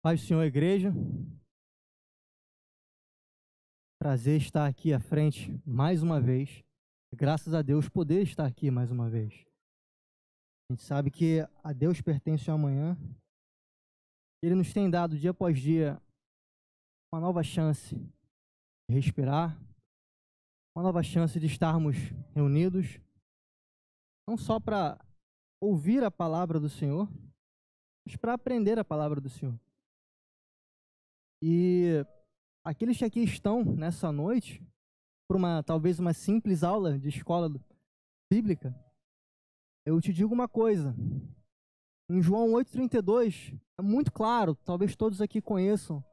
Paz do Senhor, igreja. Prazer estar aqui à frente mais uma vez. Graças a Deus poder estar aqui mais uma vez. A gente sabe que a Deus pertence o amanhã. Ele nos tem dado dia após dia uma nova chance de respirar, uma nova chance de estarmos reunidos, não só para ouvir a palavra do Senhor, mas para aprender a palavra do Senhor. E aqueles que aqui estão nessa noite, por talvez uma simples aula de escola bíblica, eu te digo uma coisa. Em João 8,32, é muito claro, talvez todos aqui conheçam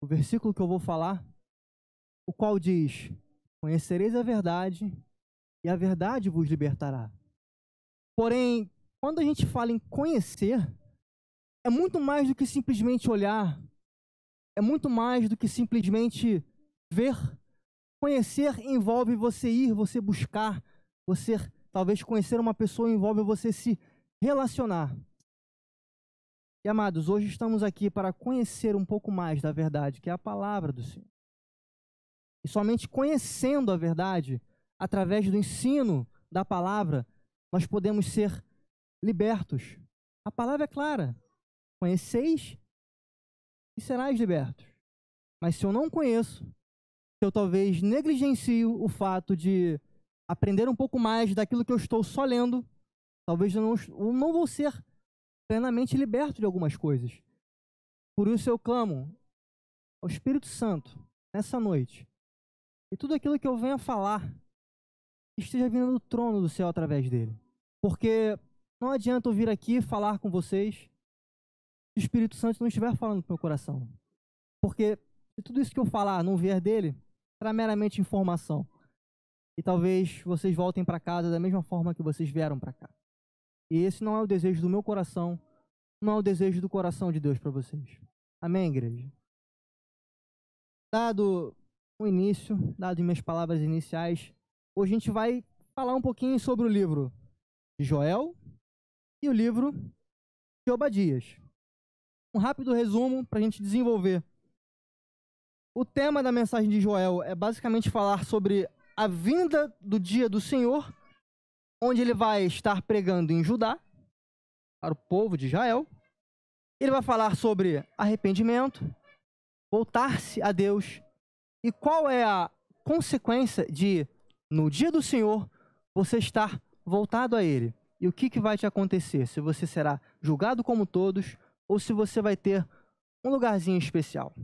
o versículo que eu vou falar, o qual diz: conhecereis a verdade, e a verdade vos libertará. Porém, quando a gente fala em conhecer, é muito mais do que simplesmente olhar, é muito mais do que simplesmente ver. Conhecer envolve você ir, você buscar, você talvez conhecer uma pessoa envolve você se relacionar. E amados, hoje estamos aqui para conhecer um pouco mais da verdade, que é a palavra do Senhor. E somente conhecendo a verdade, através do ensino da palavra, nós podemos ser libertos. A palavra é clara: conheceis e serás libertos. Mas se eu não conheço, se eu talvez negligencio o fato de aprender um pouco mais daquilo que eu estou só lendo, talvez eu não vou ser plenamente liberto de algumas coisas. Por isso eu clamo ao Espírito Santo nessa noite, e tudo aquilo que eu venha falar esteja vindo do trono do céu através dele. Porque não adianta eu vir aqui falar com vocês se o Espírito Santo não estiver falando no meu coração. Porque se tudo isso que eu falar não vier dele, será meramente informação. E talvez vocês voltem para casa da mesma forma que vocês vieram para cá. E esse não é o desejo do meu coração, não é o desejo do coração de Deus para vocês. Amém, igreja? Dado o início, dado minhas palavras iniciais, hoje a gente vai falar um pouquinho sobre o livro de Joel e o livro de Obadias. Um rápido resumo para a gente desenvolver. O tema da mensagem de Joel é basicamente falar sobre a vinda do dia do Senhor, onde ele vai estar pregando em Judá, para o povo de Israel. Ele vai falar sobre arrependimento, voltar-se a Deus, e qual é a consequência de, no dia do Senhor, você estar voltado a Ele. E o que vai te acontecer? Se você será julgado como todos, ou se você vai ter um lugarzinho especial.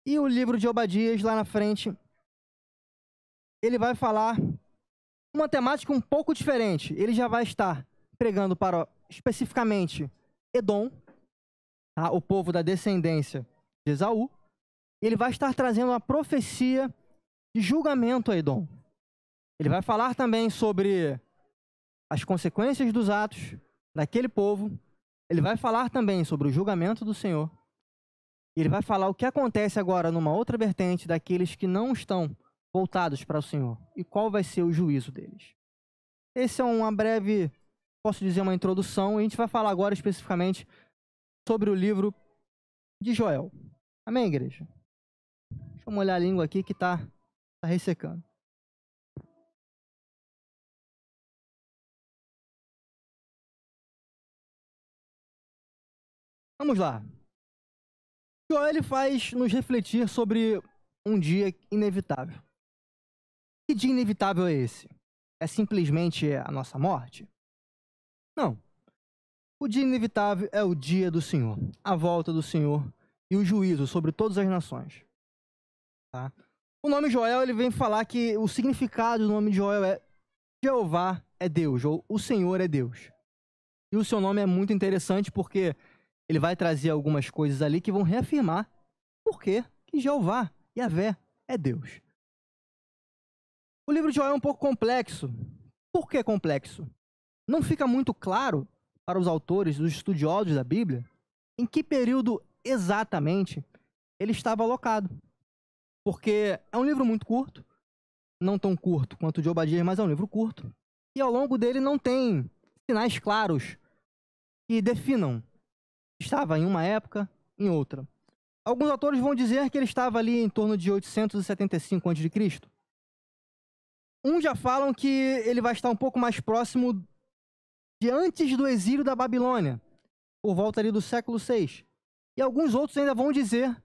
E o livro de Obadias, lá na frente, ele vai falar uma temática um pouco diferente. Ele já vai estar pregando para, especificamente, Edom, tá? O povo da descendência de Esaú. E ele vai estar trazendo uma profecia de julgamento a Edom. Ele vai falar também sobre as consequências dos atos daquele povo. Ele vai falar também sobre o julgamento do Senhor. E ele vai falar o que acontece agora numa outra vertente daqueles que não estão voltados para o Senhor. E qual vai ser o juízo deles. Esse é uma breve, posso dizer, uma introdução. E a gente vai falar agora especificamente sobre o livro de Joel. Amém, igreja? Deixa eu molhar a língua aqui que tá ressecando. Vamos lá. Joel ele faz nos refletir sobre um dia inevitável. Que dia inevitável é esse? É simplesmente a nossa morte? Não. O dia inevitável é o dia do Senhor, a volta do Senhor e o juízo sobre todas as nações. Tá? O nome Joel ele vem falar que o significado do nome de Joel é Jeová é Deus, ou o Senhor é Deus. E o seu nome é muito interessante porque ele vai trazer algumas coisas ali que vão reafirmar por que Jeová, Yahvé, é Deus. O livro de Joel é um pouco complexo. Por que complexo? Não fica muito claro para os autores, os estudiosos da Bíblia, em que período exatamente ele estava alocado. Porque é um livro muito curto, não tão curto quanto o de Obadias, mas é um livro curto. E ao longo dele não tem sinais claros que definam se estava em uma época, em outra. Alguns autores vão dizer que ele estava ali em torno de 875 a.C. Uns já falam que ele vai estar um pouco mais próximo de antes do exílio da Babilônia, por volta ali do século VI. E alguns outros ainda vão dizer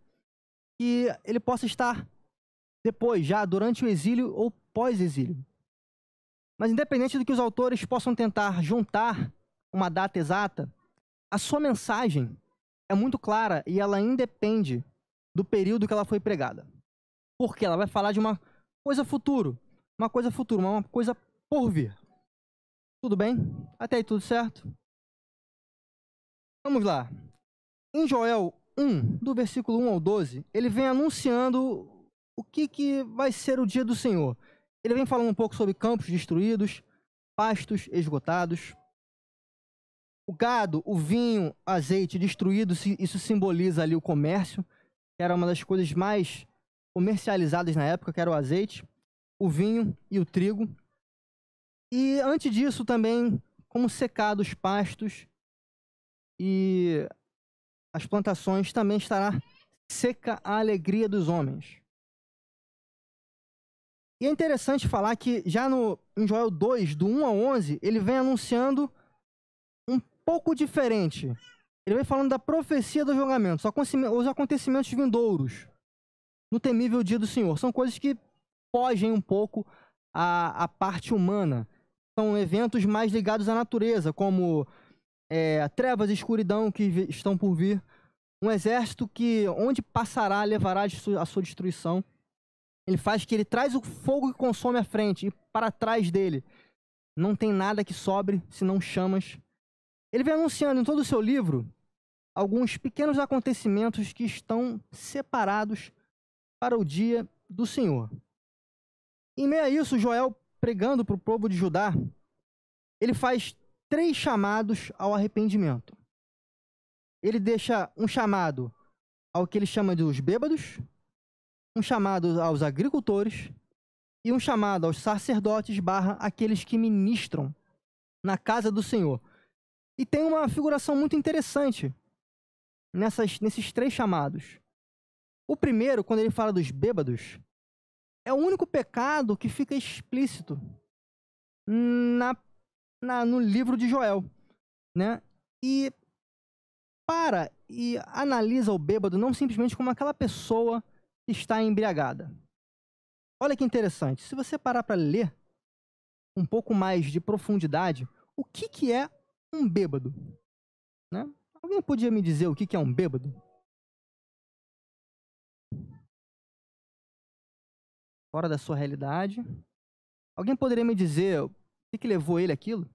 que ele possa estar depois, já durante o exílio ou pós-exílio. Mas independente do que os autores possam tentar juntar uma data exata, a sua mensagem é muito clara e ela independe do período que ela foi pregada. Porque ela vai falar de uma coisa futuro, uma coisa por vir. Tudo bem? Até aí tudo certo? Vamos lá. Em Joel 1, do versículo 1 ao 12, ele vem anunciando o que vai ser o dia do Senhor. Ele vem falando um pouco sobre campos destruídos, pastos esgotados, o gado, o vinho, azeite destruído. Isso simboliza ali o comércio, que era uma das coisas mais comercializadas na época, que era o azeite, o vinho e o trigo. E antes disso também, como secados os pastos e as plantações, também estará seca a alegria dos homens. E é interessante falar que já em Joel 2, do 1 ao 11, ele vem anunciando um pouco diferente. Ele vem falando da profecia do julgamento, os acontecimentos vindouros no temível dia do Senhor. São coisas que fogem um pouco à parte humana. São eventos mais ligados à natureza, como trevas e escuridão que estão por vir. Um exército que, onde passará, levará a sua destruição. Ele faz que ele traz o fogo que consome à frente, e para trás dele não tem nada que sobre, senão chamas. Ele vem anunciando em todo o seu livro alguns pequenos acontecimentos que estão separados para o dia do Senhor. Em meio a isso, Joel, pregando para o povo de Judá, ele faz 3 chamados ao arrependimento. Ele deixa um chamado ao que ele chama dos bêbados, um chamado aos agricultores e um chamado aos sacerdotes / aqueles que ministram na casa do Senhor. E tem uma figuração muito interessante nesses 3 chamados. O primeiro, quando ele fala dos bêbados, é o único pecado que fica explícito no livro de Joel, né? E analisa o bêbado não simplesmente como aquela pessoa que está embriagada. Olha que interessante. Se você parar para ler um pouco mais de profundidade, o que é um bêbado? Né? Alguém podia me dizer o que é um bêbado? Fora da sua realidade. Alguém poderia me dizer o que levou ele àquilo?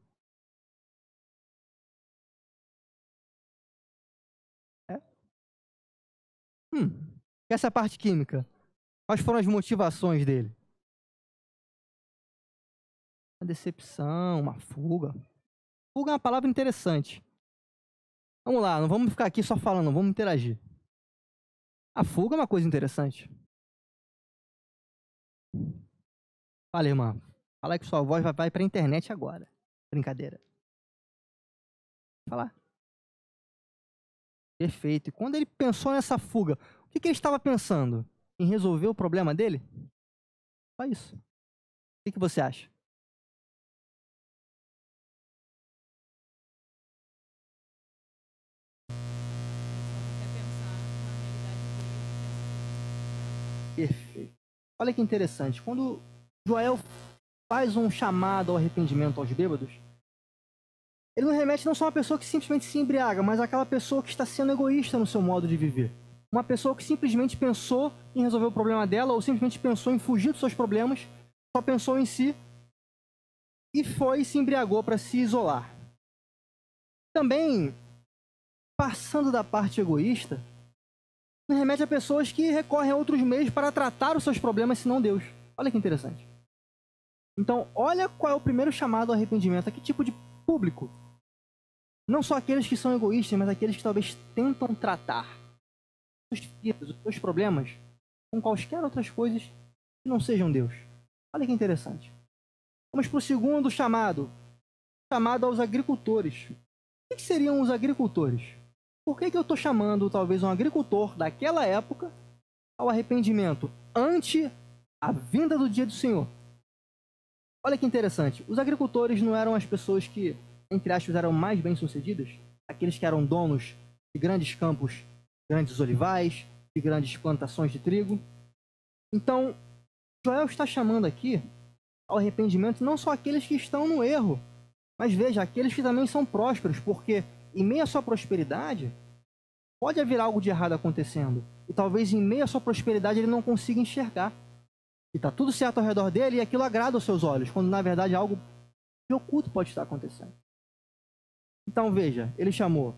Essa parte química. Quais foram as motivações dele? Uma decepção, uma fuga. Fuga é uma palavra interessante. Vamos lá, não vamos ficar aqui só falando, vamos interagir. A fuga é uma coisa interessante. Fala, irmã. Fala que sua voz vai pra internet agora. Brincadeira. Falar. Perfeito. E quando ele pensou nessa fuga, o que ele estava pensando? Em resolver o problema dele? Só isso. O que você acha? Perfeito. Olha que interessante. Quando Joel faz um chamado ao arrependimento aos bêbados, ele não remete não só a uma pessoa que simplesmente se embriaga, mas aquela pessoa que está sendo egoísta no seu modo de viver. Uma pessoa que simplesmente pensou em resolver o problema dela, ou simplesmente pensou em fugir dos seus problemas, só pensou em si e se embriagou para se isolar. Também, passando da parte egoísta, remete a pessoas que recorrem a outros meios para tratar os seus problemas, senão Deus. Olha que interessante. Então, olha qual é o primeiro chamado ao arrependimento. A que tipo de público? Não só aqueles que são egoístas, mas aqueles que talvez tentam tratar os seus problemas com quaisquer outras coisas que não sejam Deus. Olha que interessante. Vamos para o segundo chamado. Chamado aos agricultores. O que seriam os agricultores? por que eu estou chamando talvez um agricultor daquela época ao arrependimento ante a vinda do dia do Senhor? Olha que interessante. Os agricultores não eram as pessoas que, entre aspas, eram mais bem-sucedidas? Aqueles que eram donos de grandes campos, grandes olivais, de grandes plantações de trigo. Então, Joel está chamando aqui ao arrependimento não só aqueles que estão no erro, mas veja, aqueles que também são prósperos, porque em meio à sua prosperidade, pode haver algo de errado acontecendo. E talvez em meio à sua prosperidade ele não consiga enxergar. E está tudo certo ao redor dele e aquilo agrada aos seus olhos, quando na verdade algo de oculto pode estar acontecendo. Então veja, ele chamou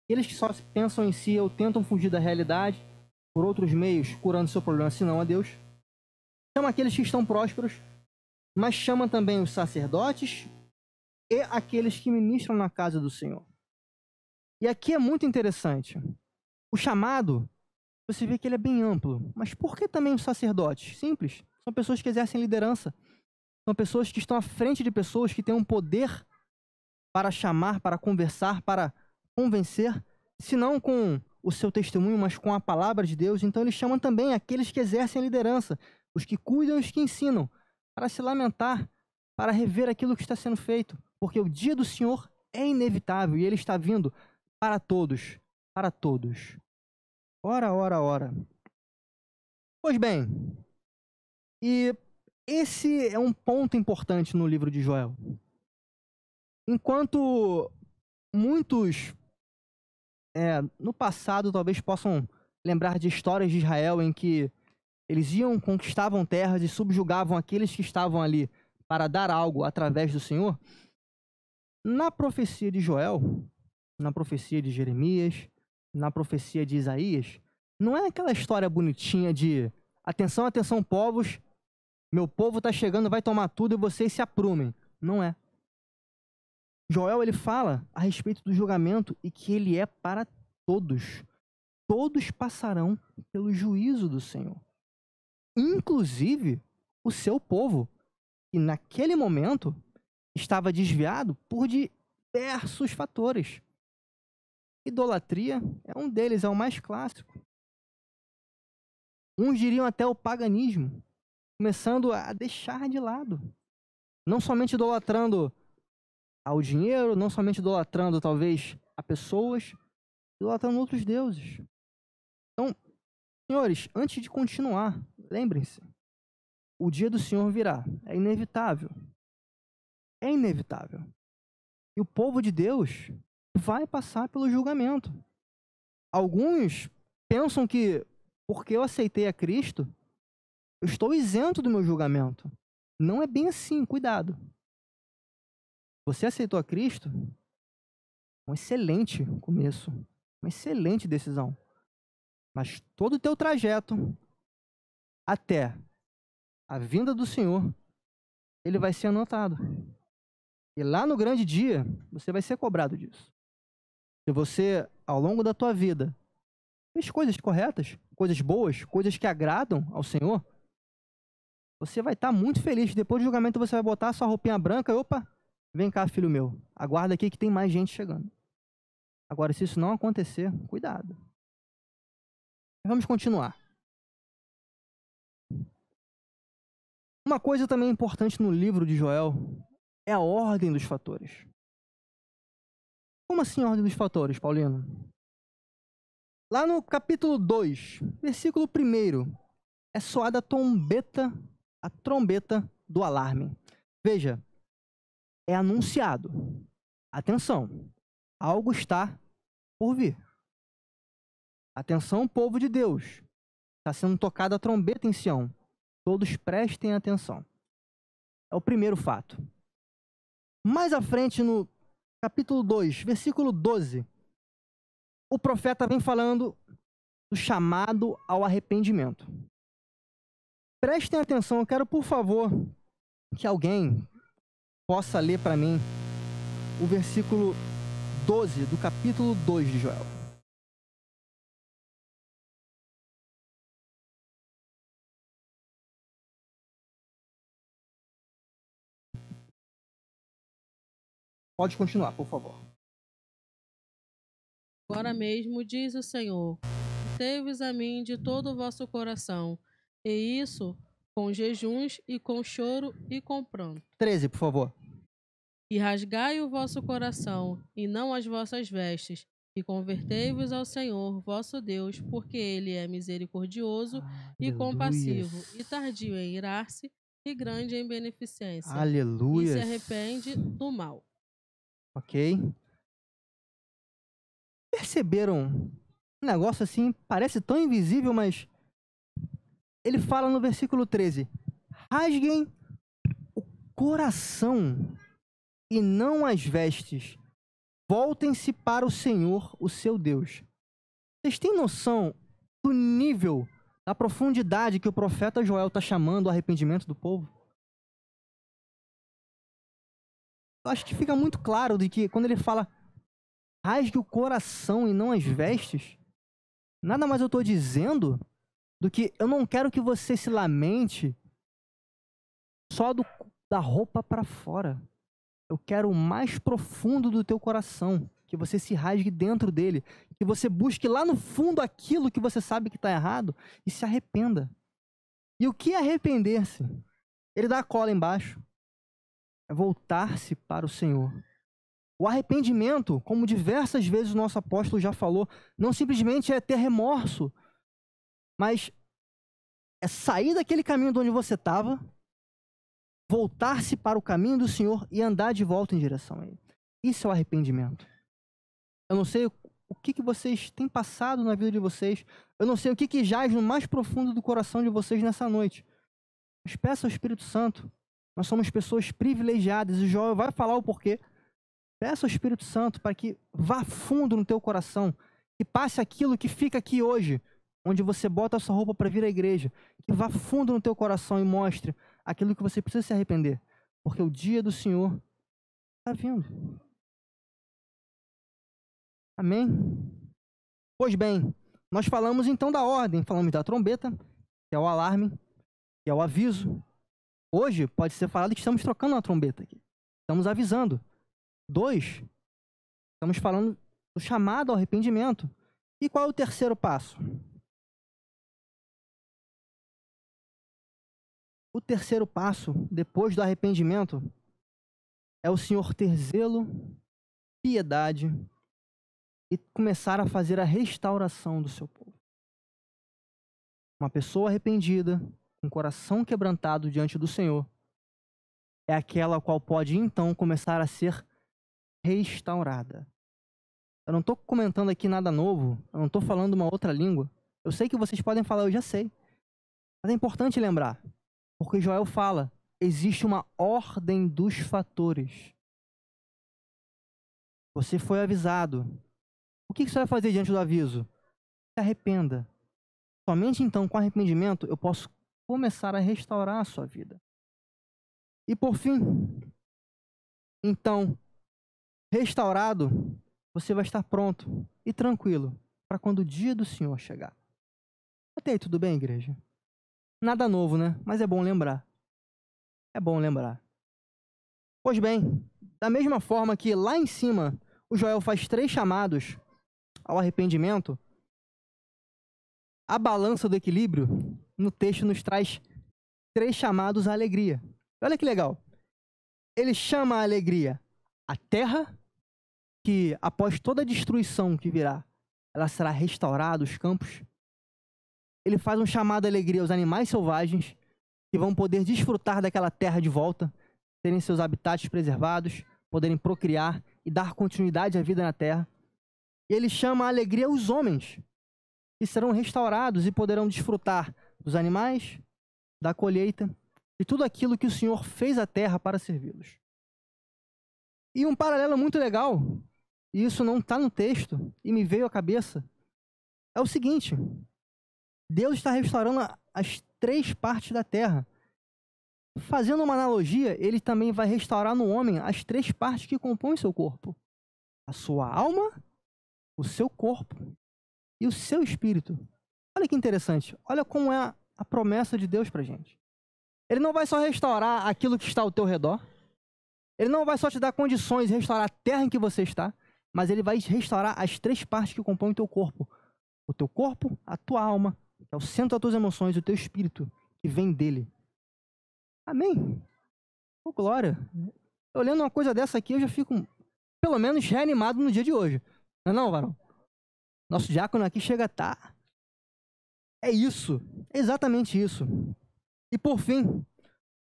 aqueles que só pensam em si ou tentam fugir da realidade por outros meios, curando seu problema, senão a Deus. Chama aqueles que estão prósperos, mas chama também os sacerdotes e aqueles que ministram na casa do Senhor. E aqui é muito interessante. O chamado, você vê que ele é bem amplo. Mas por que também os sacerdotes? Simples. São pessoas que exercem liderança. São pessoas que estão à frente de pessoas que têm um poder para chamar, para conversar, para convencer, se não com o seu testemunho, mas com a palavra de Deus. Então ele chama também aqueles que exercem a liderança, os que cuidam e os que ensinam, para se lamentar, para rever aquilo que está sendo feito. Porque o dia do Senhor é inevitável e ele está vindo para todos, para todos. Ora, ora, ora. Pois bem, e esse é um ponto importante no livro de Joel. Enquanto muitos no passado talvez possam lembrar de histórias de Israel em que eles iam, conquistavam terras e subjugavam aqueles que estavam ali para dar algo através do Senhor, na profecia de Joel, na profecia de Jeremias, na profecia de Isaías, não é aquela história bonitinha de atenção, atenção, povos, meu povo está chegando, vai tomar tudo e vocês se aprumem. Não é. Joel, ele fala a respeito do julgamento e que ele é para todos. Todos passarão pelo juízo do Senhor. Inclusive o seu povo, que naquele momento estava desviado por diversos fatores. Idolatria é um deles, é o mais clássico. Uns diriam até o paganismo, começando a deixar de lado. Não somente idolatrando ao dinheiro, não somente idolatrando talvez a pessoas, idolatrando outros deuses. Então, senhores, antes de continuar, lembrem-se, o dia do Senhor virá, é inevitável. É inevitável. E o povo de Deus vai passar pelo julgamento. Alguns pensam que, porque eu aceitei a Cristo, eu estou isento do meu julgamento. Não é bem assim, cuidado. Você aceitou a Cristo? Um excelente começo, uma excelente decisão. Mas todo o teu trajeto até a vinda do Senhor, ele vai ser anotado. E lá no grande dia, você vai ser cobrado disso. Se você, ao longo da tua vida, fez coisas corretas, coisas boas, coisas que agradam ao Senhor, você vai estar muito feliz. Depois do julgamento, você vai botar a sua roupinha branca e, opa, vem cá, filho meu, aguarda aqui que tem mais gente chegando. Agora, se isso não acontecer, cuidado. Vamos continuar. Uma coisa também importante no livro de Joel é a ordem dos fatores. Como assim a ordem dos fatores, Paulino? Lá no capítulo 2, versículo 1, é soada a trombeta do alarme. Veja, é anunciado. Atenção, algo está por vir. Atenção, povo de Deus. Está sendo tocada a trombeta em Sião. Todos prestem atenção. É o primeiro fato. Mais à frente, no capítulo 2, versículo 12, o profeta vem falando do chamado ao arrependimento. Prestem atenção, eu quero, por favor, que alguém possa ler para mim o versículo 12 do capítulo 2 de Joel. Pode continuar, por favor. Agora mesmo, diz o Senhor, teves a mim de todo o vosso coração, e isso com jejuns e com choro e com pranto. 13, por favor. E rasgai o vosso coração, e não as vossas vestes, e convertei-vos ao Senhor, vosso Deus, porque Ele é misericordioso e compassivo, e tardio em irar-se, e grande em beneficência. Aleluia. E se arrepende do mal. Ok. Perceberam um negócio assim, parece tão invisível, mas ele fala no versículo 13: rasguem o coração e não as vestes. Voltem-se para o Senhor, o seu Deus. Vocês têm noção do nível, da profundidade que o profeta Joel está chamando o arrependimento do povo? Eu acho que fica muito claro de que quando ele fala rasgue o coração e não as vestes, nada mais eu estou dizendo do que eu não quero que você se lamente só da roupa para fora. Eu quero o mais profundo do teu coração, que você se rasgue dentro dele, que você busque lá no fundo aquilo que você sabe que está errado e se arrependa. E o que é arrepender-se? Ele dá a cola embaixo. É voltar-se para o Senhor. O arrependimento, como diversas vezes o nosso apóstolo já falou, não simplesmente é ter remorso, mas é sair daquele caminho de onde você estava, voltar-se para o caminho do Senhor e andar de volta em direção a Ele. Isso é o arrependimento. Eu não sei o que vocês têm passado na vida de vocês, eu não sei o que jaz no mais profundo do coração de vocês nessa noite, mas peça ao Espírito Santo. Nós somos pessoas privilegiadas e Joel vai falar o porquê. Peça ao Espírito Santo para que vá fundo no teu coração, que passe aquilo que fica aqui hoje, onde você bota a sua roupa para vir à igreja, que vá fundo no teu coração e mostre aquilo que você precisa se arrepender, porque o dia do Senhor está vindo. Amém? Pois bem, nós falamos então da ordem, falamos da trombeta, que é o alarme, que é o aviso. Hoje pode ser falado que estamos trocando uma trombeta aqui, estamos avisando. 2, estamos falando do chamado ao arrependimento. E qual é o terceiro passo? O terceiro passo, depois do arrependimento, é o Senhor ter zelo, piedade e começar a fazer a restauração do seu povo. Uma pessoa arrependida, com o coração quebrantado diante do Senhor, é aquela a qual pode então começar a ser restaurada. Eu não estou comentando aqui nada novo, eu não estou falando uma outra língua. Eu sei que vocês podem falar, eu já sei. Mas é importante lembrar, porque Joel fala, existe uma ordem dos fatores. Você foi avisado. O que você vai fazer diante do aviso? Se arrependa. Somente então, com arrependimento, eu posso começar a restaurar a sua vida. E por fim, então, restaurado, você vai estar pronto e tranquilo para quando o dia do Senhor chegar. Até aí, tudo bem, igreja? Nada novo, né? Mas é bom lembrar. É bom lembrar. Pois bem, da mesma forma que lá em cima o Joel faz 3 chamados ao arrependimento, a balança do equilíbrio no texto nos traz 3 chamados à alegria. Olha que legal. Ele chama a alegria a terra, que após toda a destruição que virá, ela será restaurada, os campos. Ele faz um chamado à alegria aos animais selvagens, que vão poder desfrutar daquela terra de volta, terem seus habitats preservados, poderem procriar e dar continuidade à vida na terra. E ele chama a alegria aos homens, que serão restaurados e poderão desfrutar dos animais, da colheita, de tudo aquilo que o Senhor fez à terra para servi-los. E um paralelo muito legal, e isso não está no texto, e me veio à cabeça, é o seguinte: Deus está restaurando as 3 partes da terra. Fazendo uma analogia, ele também vai restaurar no homem as 3 partes que compõem seu corpo: a sua alma, o seu corpo e o seu espírito. Olha que interessante, olha como é a promessa de Deus para a gente. Ele não vai só restaurar aquilo que está ao teu redor, ele não vai só te dar condições de restaurar a terra em que você está, mas ele vai restaurar as 3 partes que compõem o teu corpo. O teu corpo, a tua alma, que é o centro das tuas emoções, e o teu espírito, que vem dele. Amém? Oh, glória. Eu lendo uma coisa dessa aqui, eu já fico, pelo menos, reanimado no dia de hoje. Não é não, varão? Nosso diácono aqui chega a tá. É isso. É exatamente isso. E por fim,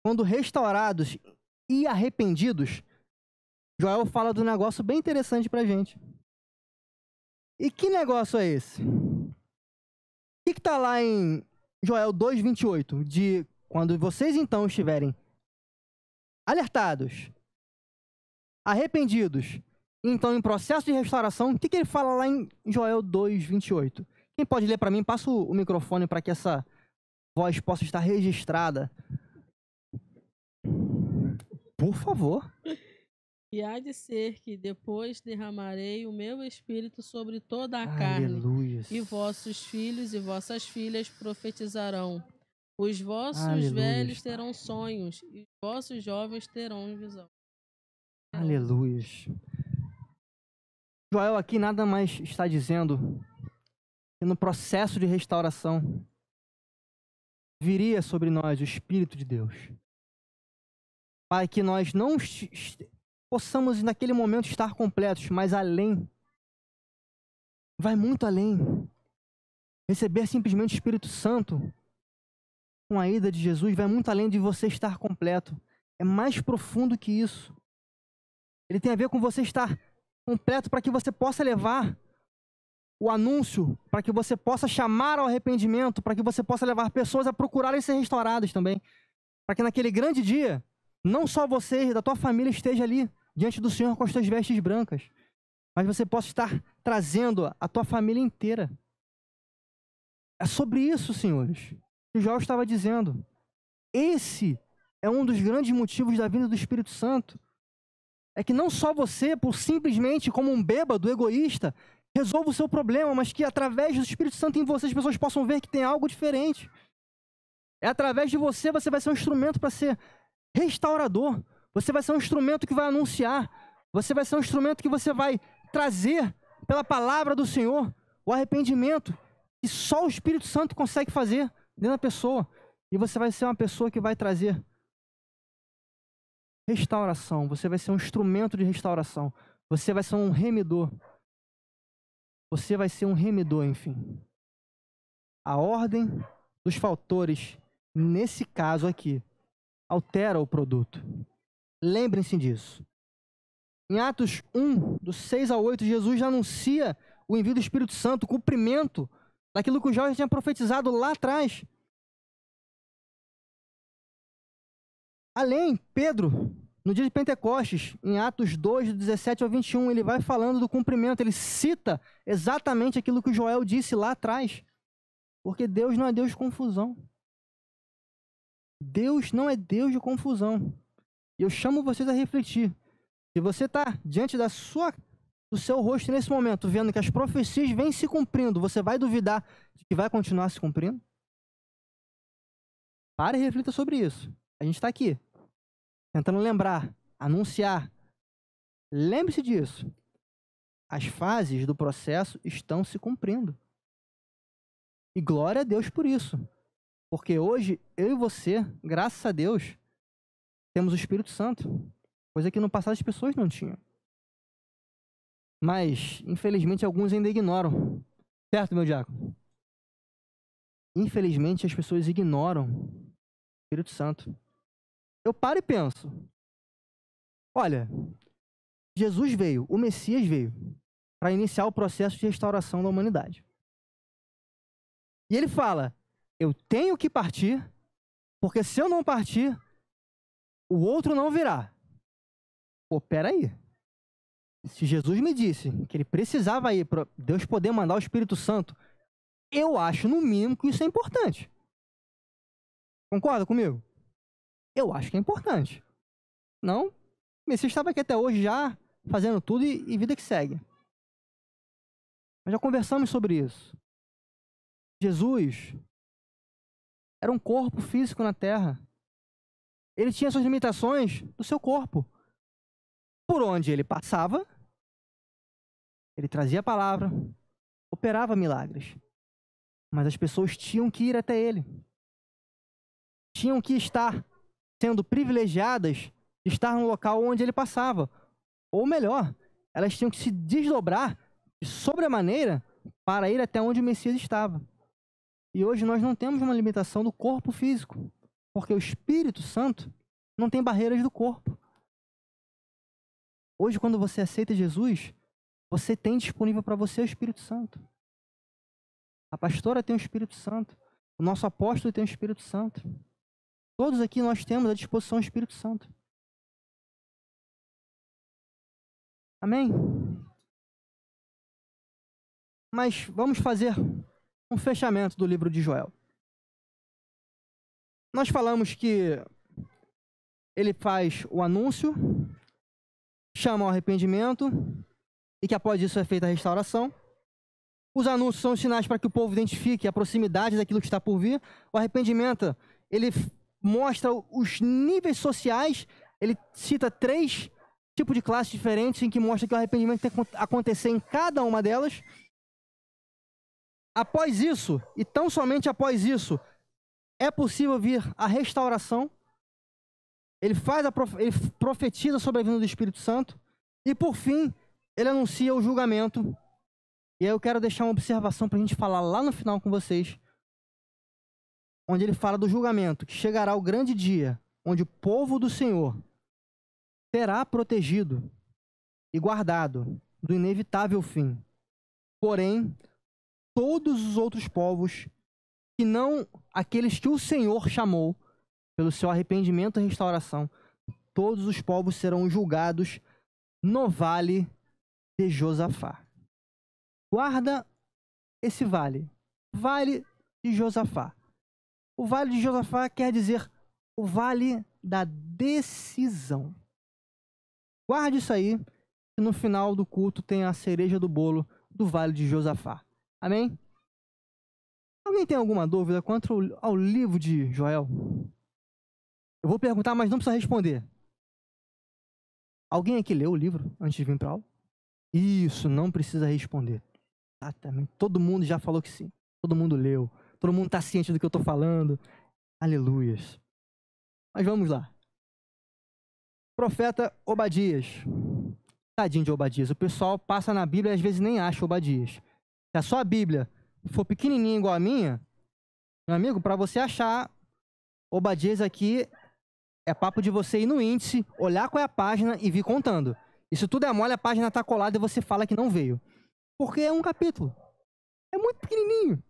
quando restaurados e arrependidos, Joel fala do negócio bem interessante pra gente. E que negócio é esse? O que tá lá em Joel 2:28? De quando vocês então estiverem alertados, arrependidos, então em processo de restauração, o que ele fala lá em Joel 2:28? Quem pode ler para mim? Passa o microfone para que essa voz possa estar registrada. Por favor. E há de ser que depois derramarei o meu espírito sobre toda a Aleluia. carne, e vossos filhos e vossas filhas profetizarão. Os vossos Aleluia. velhos terão sonhos, e os vossos jovens terão visão. Aleluia. Joel aqui nada mais está dizendo que no processo de restauração viria sobre nós o Espírito de Deus. Para que nós não possamos naquele momento estar completos, mas além, vai muito além. Receber simplesmente o Espírito Santo com a ida de Jesus vai muito além de você estar completo. É mais profundo que isso. Ele tem a ver com você estar completo para que você possa levar o anúncio, para que você possa chamar ao arrependimento, para que você possa levar pessoas a procurarem ser restauradas também. Para que naquele grande dia, não só você e da tua família esteja ali diante do Senhor com as tuas vestes brancas, mas você possa estar trazendo a tua família inteira. É sobre isso, senhores, que Joel estava dizendo. Esse é um dos grandes motivos da vinda do Espírito Santo. É que não só você, por simplesmente como um bêbado egoísta, resolva o seu problema, mas que através do Espírito Santo em você as pessoas possam ver que tem algo diferente. É através de você, você vai ser um instrumento para ser restaurador. Você vai ser um instrumento que vai anunciar. Você vai ser um instrumento que você vai trazer pela palavra do Senhor o arrependimento que só o Espírito Santo consegue fazer dentro da pessoa. E você vai ser uma pessoa que vai trazer restauração. Você vai ser um instrumento de restauração. Você vai ser um remidor. Você vai ser um remidor, enfim. A ordem dos fatores, nesse caso aqui, altera o produto. Lembrem-se disso. Em Atos 1, do 6 ao 8, Jesus já anuncia o envio do Espírito Santo, o cumprimento daquilo que o Jó já tinha profetizado lá atrás. Além, Pedro, no dia de Pentecostes, em Atos 2, do 17 ao 21, ele vai falando do cumprimento, ele cita exatamente aquilo que o Joel disse lá atrás. Porque Deus não é Deus de confusão. Deus não é Deus de confusão. E eu chamo vocês a refletir. Se você está diante do seu rosto nesse momento, vendo que as profecias vêm se cumprindo, você vai duvidar de que vai continuar se cumprindo? Pare e reflita sobre isso. A gente está aqui, tentando lembrar, anunciar. Lembre-se disso. As fases do processo estão se cumprindo. E glória a Deus por isso. Porque hoje, eu e você, graças a Deus, temos o Espírito Santo. Coisa que no passado as pessoas não tinham. Mas, infelizmente, alguns ainda ignoram. Certo, meu diácono? Infelizmente, as pessoas ignoram o Espírito Santo. Eu paro e penso. Olha, Jesus veio, o Messias veio, para iniciar o processo de restauração da humanidade. E ele fala, eu tenho que partir, porque se eu não partir, o outro não virá. Pô, peraí. Se Jesus me disse que ele precisava ir para Deus poder mandar o Espírito Santo, eu acho, no mínimo, que isso é importante. Concorda comigo? Eu acho que é importante. Não, o Messias estava aqui até hoje já, fazendo tudo e vida que segue. Nós já conversamos sobre isso. Jesus era um corpo físico na Terra. Ele tinha suas limitações do seu corpo. Por onde ele passava, Ele trazia a palavra, operava milagres. Mas as pessoas tinham que ir até ele. Tinham que estar sendo privilegiadas de estar no local onde ele passava. Ou melhor, elas tinham que se desdobrar de sobremaneira para ir até onde o Messias estava. E hoje nós não temos uma limitação do corpo físico, porque o Espírito Santo não tem barreiras do corpo. Hoje, quando você aceita Jesus, você tem disponível para você o Espírito Santo. A pastora tem o Espírito Santo. O nosso apóstolo tem o Espírito Santo. Todos aqui nós temos à disposição o Espírito Santo. Amém? Mas vamos fazer um fechamento do livro de Joel. Nós falamos que ele faz o anúncio, chama ao arrependimento e que após isso é feita a restauração. Os anúncios são os sinais para que o povo identifique a proximidade daquilo que está por vir. O arrependimento, ele mostra os níveis sociais, ele cita 3 tipos de classes diferentes em que mostra que o arrependimento tem que acontecer em cada uma delas. Após isso, e tão somente após isso, é possível vir a restauração. Ele profetiza sobre a vinda do Espírito Santo. E por fim, ele anuncia o julgamento. E aí eu quero deixar uma observação para a gente falar lá no final com vocês. Onde ele fala do julgamento, que chegará o grande dia, onde o povo do Senhor será protegido e guardado do inevitável fim. Porém, todos os outros povos, que não aqueles que o Senhor chamou pelo seu arrependimento e restauração, todos os povos serão julgados no vale de Josafá. Guarda esse vale, Vale de Josafá. O Vale de Josafá quer dizer o Vale da Decisão. Guarde isso aí, que no final do culto tem a cereja do bolo do Vale de Josafá. Amém? Alguém tem alguma dúvida quanto ao livro de Joel? Eu vou perguntar, mas não precisa responder. Alguém aqui leu o livro antes de vir para a aula? Isso, não precisa responder. Exatamente. Todo mundo já falou que sim. Todo mundo leu. Todo mundo está ciente do que eu estou falando. Aleluias. Mas vamos lá. Profeta Obadias. Tadinho de Obadias. O pessoal passa na Bíblia e às vezes nem acha Obadias. Se a sua Bíblia for pequenininha igual a minha, meu amigo, para você achar Obadias aqui, é papo de você ir no índice, olhar qual é a página e vir contando. E se tudo é mole, a página está colada e você fala que não veio. Porque é um capítulo. É muito pequenininho.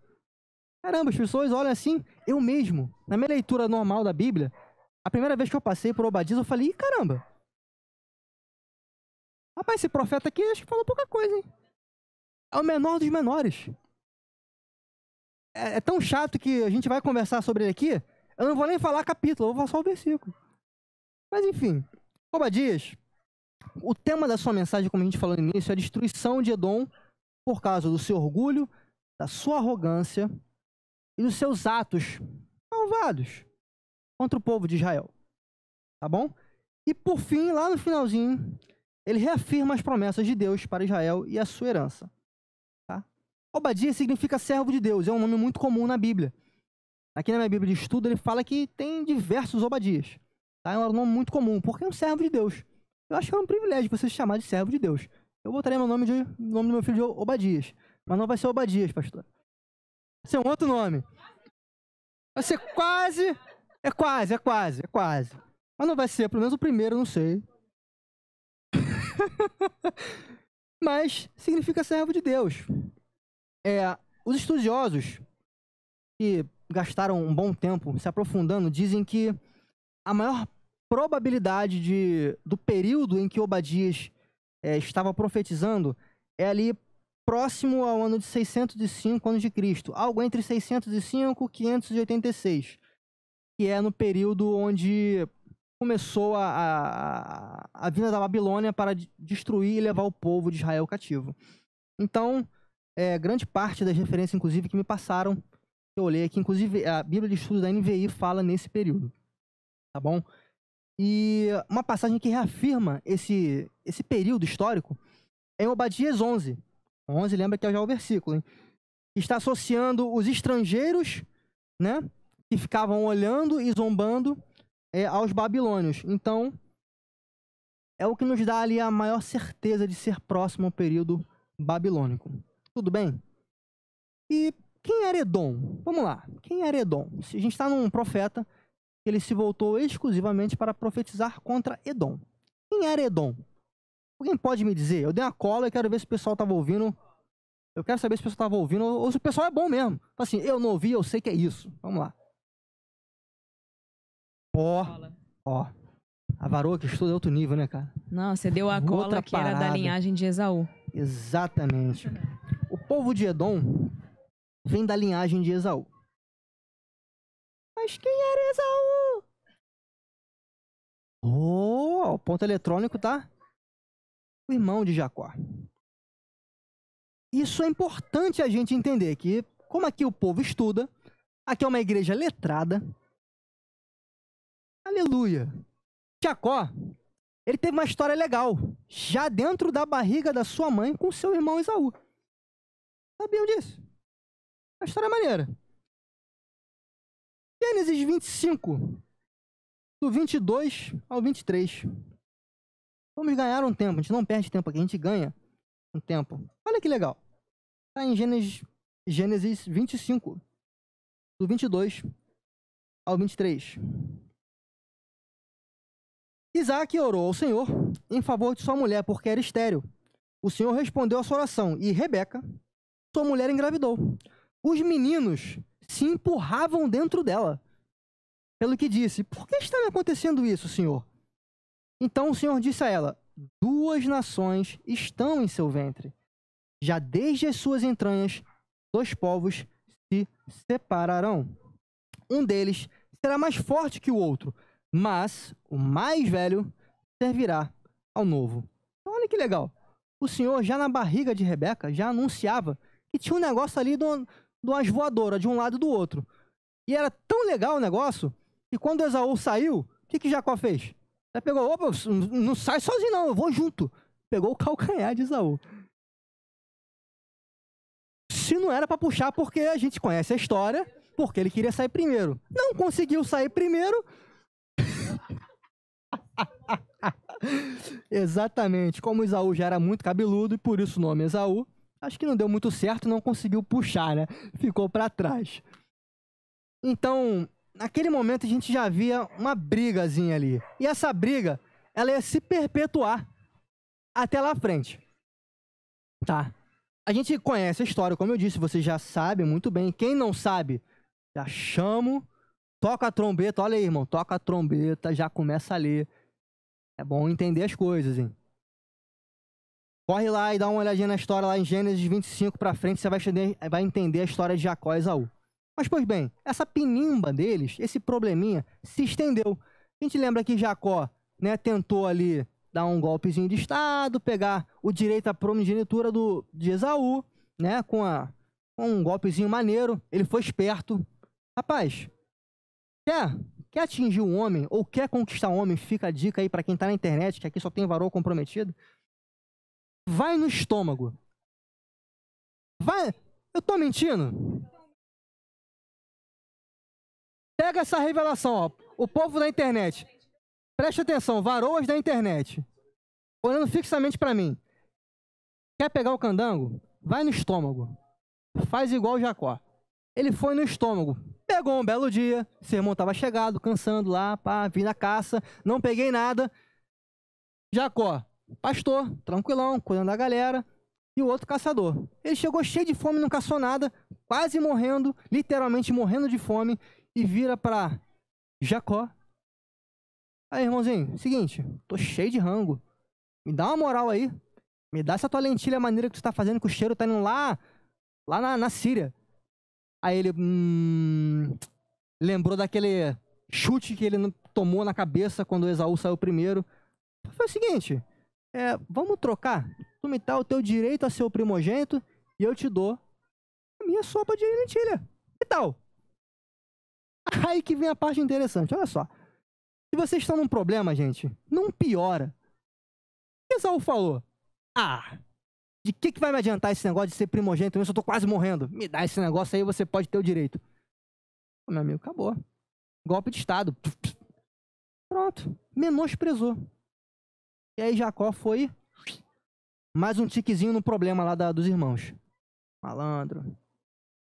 Caramba, as pessoas olham assim. Eu mesmo, na minha leitura normal da Bíblia, a primeira vez que eu passei por Obadias, eu falei, ih, caramba. Rapaz, esse profeta aqui acho que falou pouca coisa, hein? É o menor dos menores. É tão chato que a gente vai conversar sobre ele aqui, eu não vou nem falar capítulo, eu vou falar só o versículo. Mas enfim, Obadias, o tema da sua mensagem, como a gente falou no início, é a destruição de Edom por causa do seu orgulho, da sua arrogância e dos seus atos malvados contra o povo de Israel. Tá bom? E por fim, lá no finalzinho, ele reafirma as promessas de Deus para Israel e a sua herança. Tá? Obadias significa servo de Deus, é um nome muito comum na Bíblia. Aqui na minha Bíblia de estudo, ele fala que tem diversos Obadias. Tá? É um nome muito comum, porque é um servo de Deus. Eu acho que é um privilégio você se chamar de servo de Deus. Eu botaria o nome do meu filho de Obadias. Mas não vai ser Obadias, pastor. Vai ser um outro nome. Vai ser quase. É quase. Mas não vai ser, pelo menos o primeiro, não sei. Mas significa servo de Deus. Os estudiosos que gastaram um bom tempo se aprofundando dizem que a maior probabilidade do período em que Obadias estava profetizando é ali próximo ao ano de 605 a.C., algo entre 605 e 586, que é no período onde começou a vinda da Babilônia para destruir e levar o povo de Israel cativo. Então, grande parte das referências, inclusive, que me passaram, que eu olhei aqui, inclusive a Bíblia de Estudo da NVI fala nesse período. Tá bom? E uma passagem que reafirma esse período histórico é em Obadias 11, 11, lembra que é já o versículo, hein? Está associando os estrangeiros, né, que ficavam olhando e zombando aos babilônios. Então, é o que nos dá ali a maior certeza de ser próximo ao período babilônico. Tudo bem? E quem era Edom? Vamos lá. Quem era Edom? A gente está num profeta, ele se voltou exclusivamente para profetizar contra Edom. Quem era Edom? Alguém pode me dizer? Eu dei uma cola e quero ver se o pessoal estava ouvindo. Eu quero saber se o pessoal estava ouvindo ou se o pessoal é bom mesmo. Assim, eu não ouvi, eu sei que é isso. Vamos lá. Ó. A varoa que estuda é outro nível, né, cara? Não, você deu a cola Outra que era da parada. linhagem de Esaú. Exatamente. O povo de Edom vem da linhagem de Esaú. Mas quem era Esaú? O ponto eletrônico tá? O irmão de Jacó. Isso é importante a gente entender que, como aqui o povo estuda, aqui é uma igreja letrada. Aleluia. Jacó, ele teve uma história legal, já dentro da barriga da sua mãe com seu irmão Esaú. Sabiam disso? Uma história maneira. Gênesis 25, do 22 ao 23. Vamos ganhar um tempo, a gente não perde tempo aqui, a gente ganha um tempo. Olha que legal. Está em Gênesis 25, do 22 ao 23. Isaac orou ao Senhor em favor de sua mulher, porque era estéril. O Senhor respondeu à sua oração, e Rebeca, sua mulher, engravidou. Os meninos se empurravam dentro dela, pelo que disse: por que está me acontecendo isso, Senhor? Então o Senhor disse a ela: 2 nações estão em seu ventre. Já desde as suas entranhas, 2 povos se separarão. Um deles será mais forte que o outro, mas o mais velho servirá ao novo. Então, olha que legal. O Senhor, já na barriga de Rebeca, já anunciava que tinha um negócio ali de umas voadoras, de um lado e do outro. E era tão legal o negócio, que quando Esaú saiu, o que Jacó fez? Já pegou: opa, não sai sozinho não, eu vou junto. Pegou o calcanhar de Esaú. Se não era para puxar, porque a gente conhece a história, porque ele queria sair primeiro. Não conseguiu sair primeiro. Exatamente. Como Esaú já era muito cabeludo, e por isso o nome Esaú, acho que não deu muito certo, não conseguiu puxar, né? Ficou para trás. Então, naquele momento a gente já via uma brigazinha ali. E essa briga, ela ia se perpetuar até lá à frente. Tá? A gente conhece a história, como eu disse, você já sabe muito bem. Quem não sabe, já chamo, toca a trombeta. Olha aí, irmão, toca a trombeta, já começa a ler. É bom entender as coisas, hein? Corre lá e dá uma olhadinha na história lá em Gênesis 25 pra frente, você vai entender a história de Jacó e Esaú. Mas, pois bem, essa pinimba deles, esse probleminha, se estendeu. A gente lembra que Jacó, né, tentou ali dar um golpezinho de estado, pegar o direito à primogenitura de Esaú, né, com um golpezinho maneiro. Ele foi esperto. Rapaz, quer atingir um homem ou quer conquistar um homem? Fica a dica aí pra quem tá na internet, que aqui só tem varão comprometido. Vai no estômago. Vai. Eu tô mentindo? Pega essa revelação, ó. O povo da internet. Preste atenção, varoas da internet. Olhando fixamente pra mim. Quer pegar o candango? Vai no estômago. Faz igual o Jacó. Ele foi no estômago. Pegou um belo dia. Seu irmão tava chegado, cansando lá, pá, vim na caça. Não peguei nada. Jacó, pastor, tranquilão, cuidando da galera. E o outro caçador. Ele chegou cheio de fome, não caçou nada. Quase morrendo, literalmente morrendo de fome. E vira pra Jacó. Aí, irmãozinho, seguinte, tô cheio de rango. Me dá uma moral aí. Me dá essa tua lentilha maneira que tu tá fazendo, que o cheiro tá indo lá na Síria. Aí ele lembrou daquele chute que ele tomou na cabeça quando o Esaú saiu primeiro. Foi o seguinte, vamos trocar. Tu me dá o teu direito a ser o primogênito e eu te dou a minha sopa de lentilha. Que tal? Aí que vem a parte interessante, olha só. Se vocês estão num problema, gente, não piora. O que Esaú falou? De que vai me adiantar esse negócio de ser primogênito? Eu tô quase morrendo. Me dá esse negócio aí, você pode ter o direito. Meu amigo, acabou. Golpe de Estado. Pronto. Menosprezou. E aí Jacó foi mais um tiquezinho no problema lá dos irmãos. Malandro.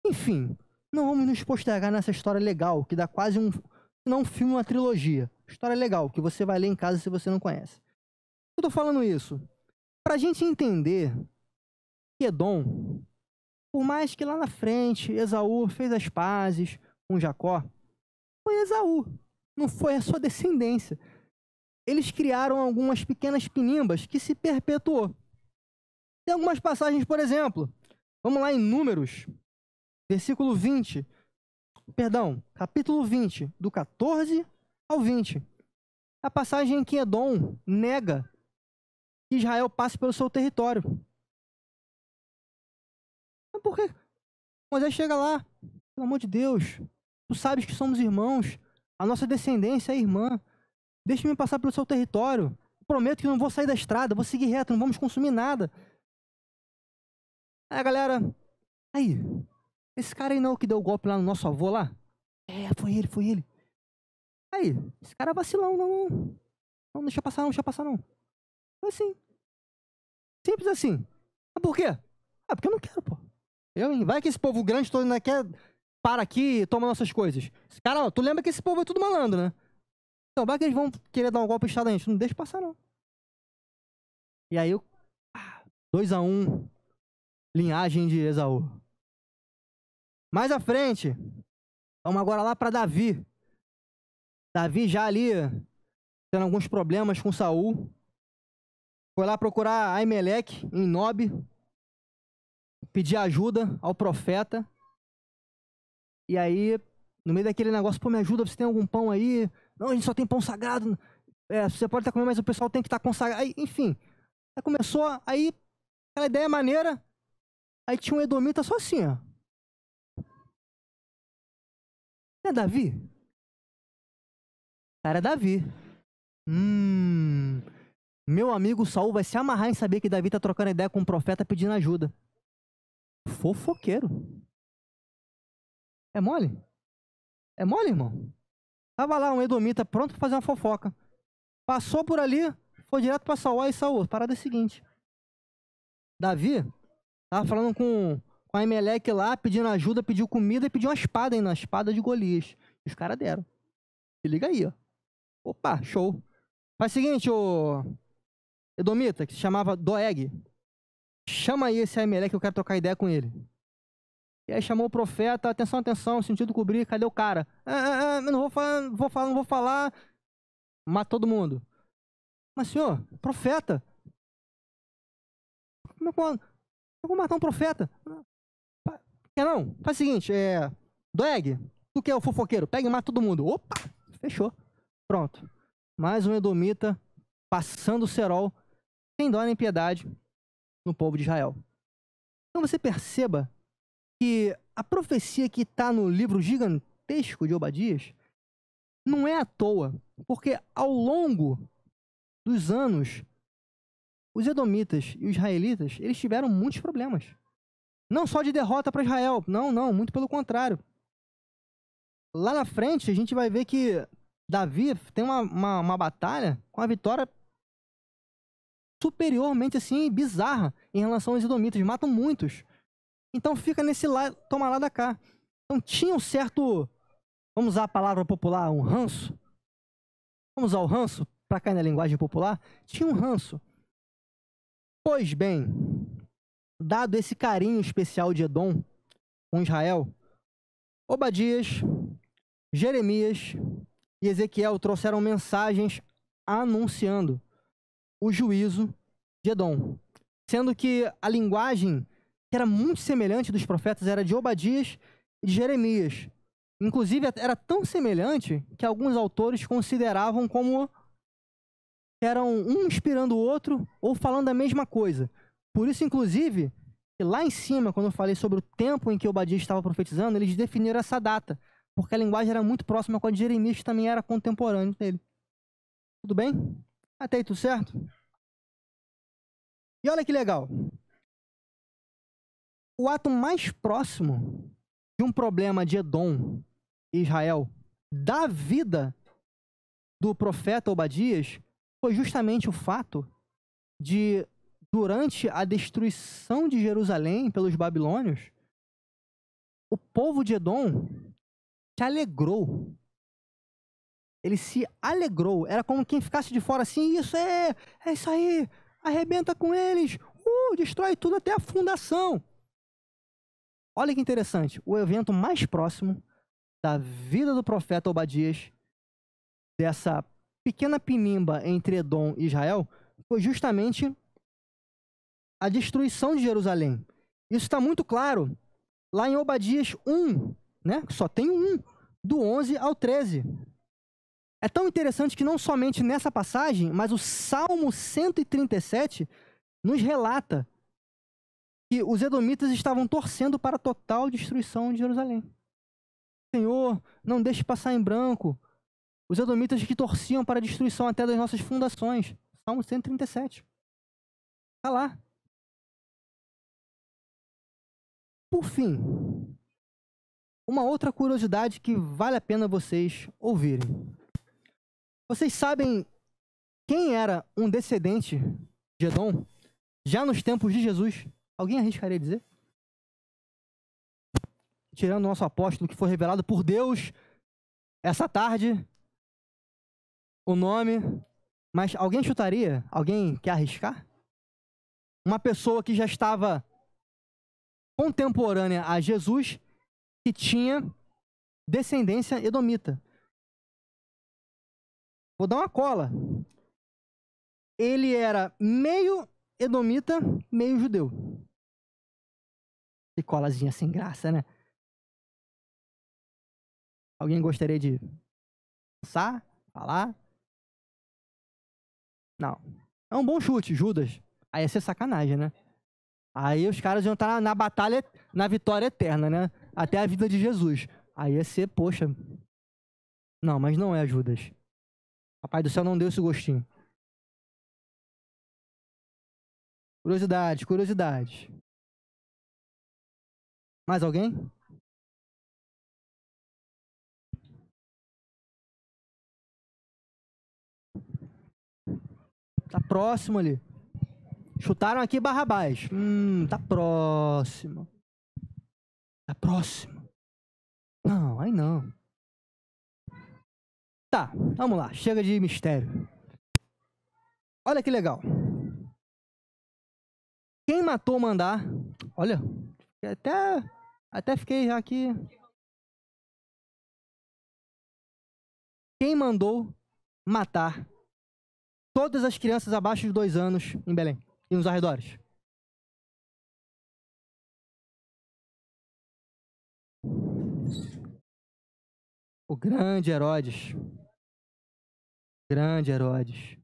Enfim, não vamos nos postergar nessa história legal, que dá quase não um filme, uma trilogia. História legal, que você vai ler em casa se você não conhece. Eu tô falando isso pra gente entender que Edom, por mais que lá na frente Esaú fez as pazes com Jacó, foi Esaú, não foi a sua descendência. Eles criaram algumas pequenas pinimbas que se perpetuou. Tem algumas passagens, por exemplo, vamos lá em Números, capítulo 20, do 14 ao 20. A passagem em que Edom nega que Israel passe pelo seu território. Mas por quê? Moisés chega lá, pelo amor de Deus, tu sabes que somos irmãos, a nossa descendência é irmã, deixa-me passar pelo seu território, prometo que não vou sair da estrada, vou seguir reto, não vamos consumir nada. Aí a galera, esse cara aí não é o que deu o golpe lá no nosso avô lá? É, foi ele. Aí, esse cara é vacilão, não deixa passar não. Foi assim. Simples assim. Mas por quê? Porque eu não quero, pô. Vai que esse povo grande todo ainda quer para aqui e toma nossas coisas. Esse cara, tu lembra que esse povo é tudo malandro, né? Então vai que eles vão querer dar um golpe de estado a gente. Não deixa passar, não. E aí, 2-1, linhagem de Esaú. Mais à frente, vamos agora lá para Davi. Davi já ali, tendo alguns problemas com Saul. Foi lá procurar Aimeleque, em Nob, pedir ajuda ao profeta. E aí, no meio daquele negócio, me ajuda, você tem algum pão aí? Não, a gente só tem pão sagrado. Você pode estar comendo, mas o pessoal tem que estar consagrado. Aí, enfim, aí começou, aquela ideia maneira. Aí tinha um edomita só assim, ó. É Davi? Cara, é Davi. Meu amigo Saul vai se amarrar em saber que Davi tá trocando ideia com um profeta pedindo ajuda. Fofoqueiro. É mole? É mole, irmão? Tava lá um edomita pronto pra fazer uma fofoca. Passou por ali, foi direto pra Saul. E Saul, parada é a seguinte. Davi tava falando com a Aimeleque lá, pedindo ajuda, pediu comida e pediu uma espada ainda, uma espada de Golias. E os caras deram. Se liga aí, ó. Opa, show. Faz o seguinte, ô edomita, que se chamava Doeg. Chama aí esse Aimeleque que eu quero trocar ideia com ele. E aí chamou o profeta, atenção, sentido cobrir, cadê o cara? Não vou falar. Mata todo mundo. Mas senhor, profeta. Como é que eu vou matar um profeta? Quer não? Faz o seguinte, Doeg, tu que é o fofoqueiro, pega e mata todo mundo. Opa, fechou. Pronto. Mais um edomita passando o cerol, sem dó nem piedade, no povo de Israel. Então você perceba que a profecia que está no livro gigantesco de Obadias não é à toa, porque ao longo dos anos, os edomitas e os israelitas, eles tiveram muitos problemas. Não só de derrota para Israel, não, muito pelo contrário. Lá na frente, a gente vai ver que Davi tem uma batalha com a vitória superiormente assim, bizarra em relação aos edomitas, matam muitos. Então fica nesse lá, toma lá da cá. Então tinha um certo, vamos usar a palavra popular, um ranço. Vamos usar o ranço para cair na linguagem popular. Tinha um ranço. Pois bem, dado esse carinho especial de Edom com Israel, Obadias, Jeremias e Ezequiel trouxeram mensagens anunciando o juízo de Edom, sendo que a linguagem que era muito semelhante dos profetas era de Obadias e de Jeremias. Inclusive, era tão semelhante que alguns autores consideravam como eram um inspirando o outro ou falando a mesma coisa. Por isso, inclusive, lá em cima, quando eu falei sobre o tempo em que Obadias estava profetizando, eles definiram essa data, porque a linguagem era muito próxima com a de Jeremias, que também era contemporâneo dele. Tudo bem? Até aí tudo certo? E olha que legal. o ato mais próximo de um problema de Edom e Israel da vida do profeta Obadias foi justamente o fato de, durante a destruição de Jerusalém pelos babilônios, o povo de Edom se alegrou. Ele se alegrou. Era como quem ficasse de fora assim, é isso aí, arrebenta com eles, destrói tudo até a fundação. Olha que interessante, o evento mais próximo da vida do profeta Obadias, dessa pequena pinimba entre Edom e Israel, foi justamente a destruição de Jerusalém. Isso está muito claro lá em Obadias 1, né? Só tem um, do 11 ao 13. É tão interessante que não somente nessa passagem, mas o Salmo 137 nos relata que os edomitas estavam torcendo para a total destruição de Jerusalém. Senhor, não deixe passar em branco os edomitas que torciam para a destruição até das nossas fundações. Salmo 137. Está lá. Por fim, uma outra curiosidade que vale a pena vocês ouvirem. Vocês sabem quem era um descendente de Edom já nos tempos de Jesus? Alguém arriscaria dizer? Tirando o nosso apóstolo que foi revelado por Deus essa tarde, o nome, mas alguém chutaria? Alguém quer arriscar? Uma pessoa que já estava contemporânea a Jesus, que tinha descendência edomita. Vou dar uma cola. Ele era meio edomita, meio judeu. Que colazinha sem graça, né? Alguém gostaria de pensar, falar? Não. É um bom chute, Judas. Aí ia ser sacanagem, né? Aí os caras iam estar na batalha, na vitória eterna, né? Até a vida de Jesus. Aí ia ser, poxa. Não, mas não é Judas. Papai do céu não deu esse gostinho. Curiosidade. Mais alguém? Tá próximo ali. Chutaram aqui Barrabás. Tá próximo. Tá próximo. Não, aí não. Tá, vamos lá. Chega de mistério. Olha que legal. Quem matou mandar? Olha, até fiquei já aqui. Quem mandou matar todas as crianças abaixo de 2 anos em Belém e nos arredores? O grande Herodes. Grande Herodes.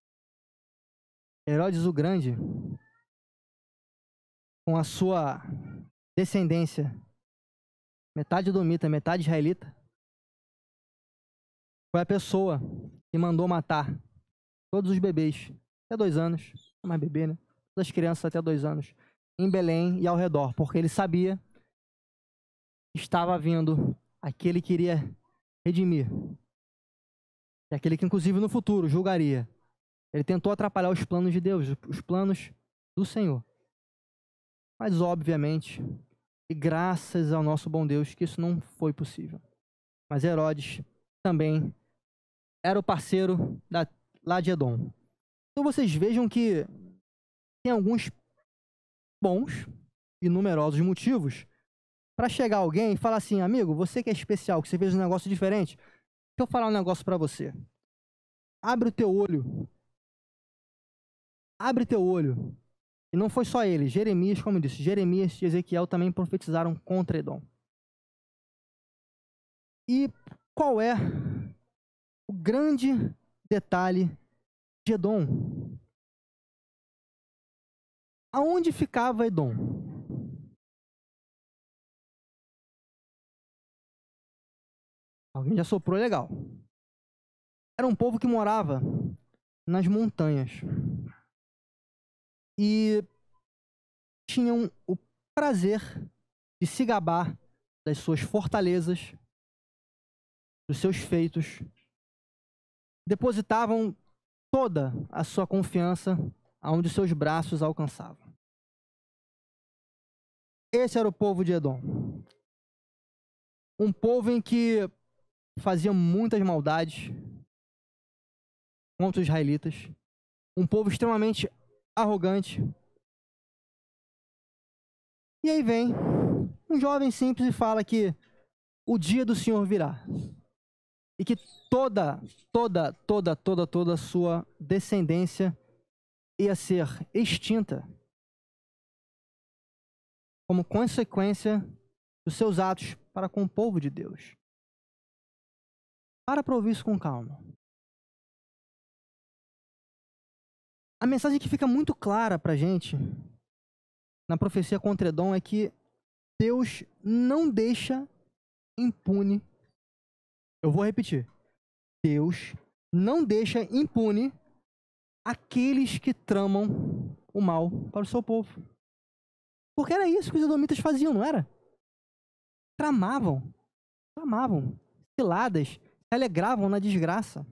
Herodes o Grande, com a sua descendência, metade edomita, metade israelita, foi a pessoa que mandou matar todos os bebês até 2 anos, não mais bebê, né? Todas as crianças até 2 anos, em Belém e ao redor, porque ele sabia que estava vindo aquele que iria redimir, e aquele que inclusive no futuro julgaria. Ele tentou atrapalhar os planos de Deus, os planos do Senhor. Mas, obviamente, e graças ao nosso bom Deus, que isso não foi possível. Mas Herodes também era o parceiro lá de Edom. Então vocês vejam que tem alguns bons e numerosos motivos para chegar alguém e falar assim: amigo, você que é especial, que você fez um negócio diferente, deixa eu falar um negócio para você. Abre o teu olho. Abre teu olho. E não foi só ele. Jeremias, como eu disse, Jeremias e Ezequiel também profetizaram contra Edom. E qual é o grande detalhe de Edom? Aonde ficava Edom? Alguém já soprou legal. Era um povo que morava nas montanhas. E tinham o prazer de se gabar das suas fortalezas, dos seus feitos, depositavam toda a sua confiança aonde seus braços alcançavam. Esse era o povo de Edom. Um povo em que fazia muitas maldades contra os israelitas. Um povo extremamente arrogante. E aí vem um jovem simples e fala que o dia do Senhor virá. E que toda a sua descendência ia ser extinta como consequência dos seus atos para com o povo de Deus. Para ouvir isso com calma. A mensagem que fica muito clara para a gente na profecia contra Edom é que Deus não deixa impune. Eu vou repetir. Deus não deixa impune aqueles que tramam o mal para o seu povo. Porque era isso que os edomitas faziam, não era? Tramavam, ciladas, se alegravam na desgraça.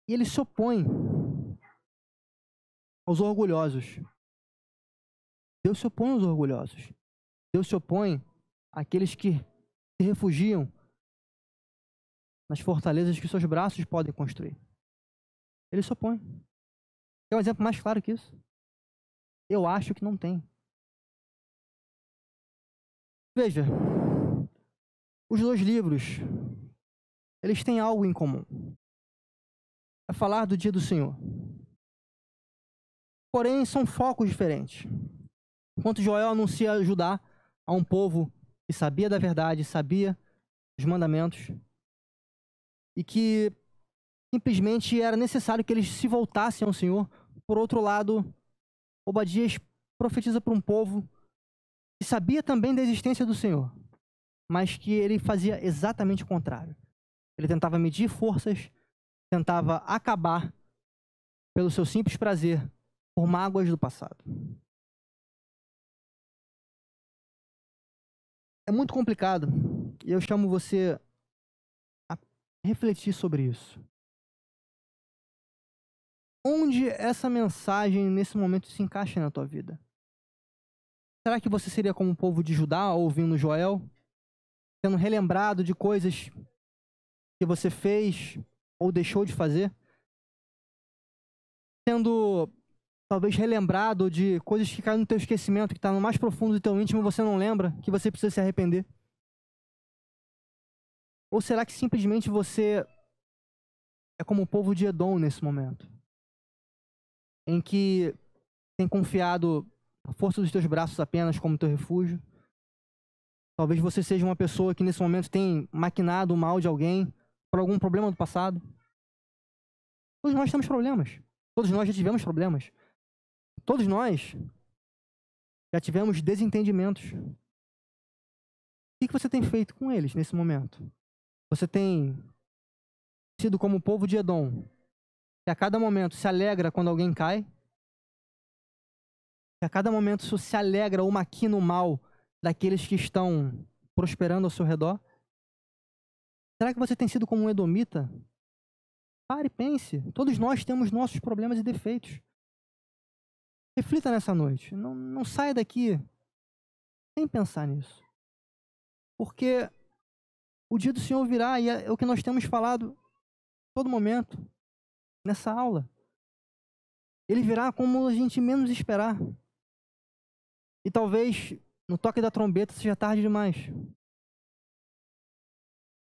E ele se opõe aos orgulhosos. Deus se opõe aos orgulhosos. Deus se opõe àqueles que se refugiam nas fortalezas que seus braços podem construir. Ele se opõe. Tem um exemplo mais claro que isso? Eu acho que não tem. Veja, os dois livros, eles têm algo em comum. É falar do dia do Senhor. Porém, são focos diferentes. Enquanto Joel anuncia Judá a um povo que sabia da verdade, sabia dos mandamentos, e que simplesmente era necessário que eles se voltassem ao Senhor. Por outro lado, Obadias profetiza para um povo que sabia também da existência do Senhor, mas que ele fazia exatamente o contrário. Ele tentava medir forças, tentava acabar pelo seu simples prazer por mágoas do passado. É muito complicado e eu chamo você a refletir sobre isso. Onde essa mensagem nesse momento se encaixa na tua vida? Será que você seria como o povo de Judá, ouvindo Joel, sendo relembrado de coisas que você fez ou deixou de fazer? Sendo talvez relembrado de coisas que caem no teu esquecimento, que está no mais profundo do teu íntimo e você não lembra, que você precisa se arrepender? Ou será que simplesmente você é como o povo de Edom nesse momento? Em que tem confiado a força dos teus braços apenas como teu refúgio? Talvez você seja uma pessoa que nesse momento tem maquinado o mal de alguém por algum problema do passado. Todos nós temos problemas. Todos nós já tivemos problemas. Todos nós já tivemos desentendimentos. O que você tem feito com eles nesse momento? Você tem sido como o povo de Edom, que a cada momento se alegra quando alguém cai? Que a cada momento se alegra ou maquina o mal daqueles que estão prosperando ao seu redor? Será que você tem sido como um edomita? Pare e pense. Todos nós temos nossos problemas e defeitos. Reflita nessa noite. Não saia daqui sem pensar nisso. Porque o dia do Senhor virá e é o que nós temos falado a todo momento, nessa aula. Ele virá como a gente menos esperar. E talvez no toque da trombeta seja tarde demais.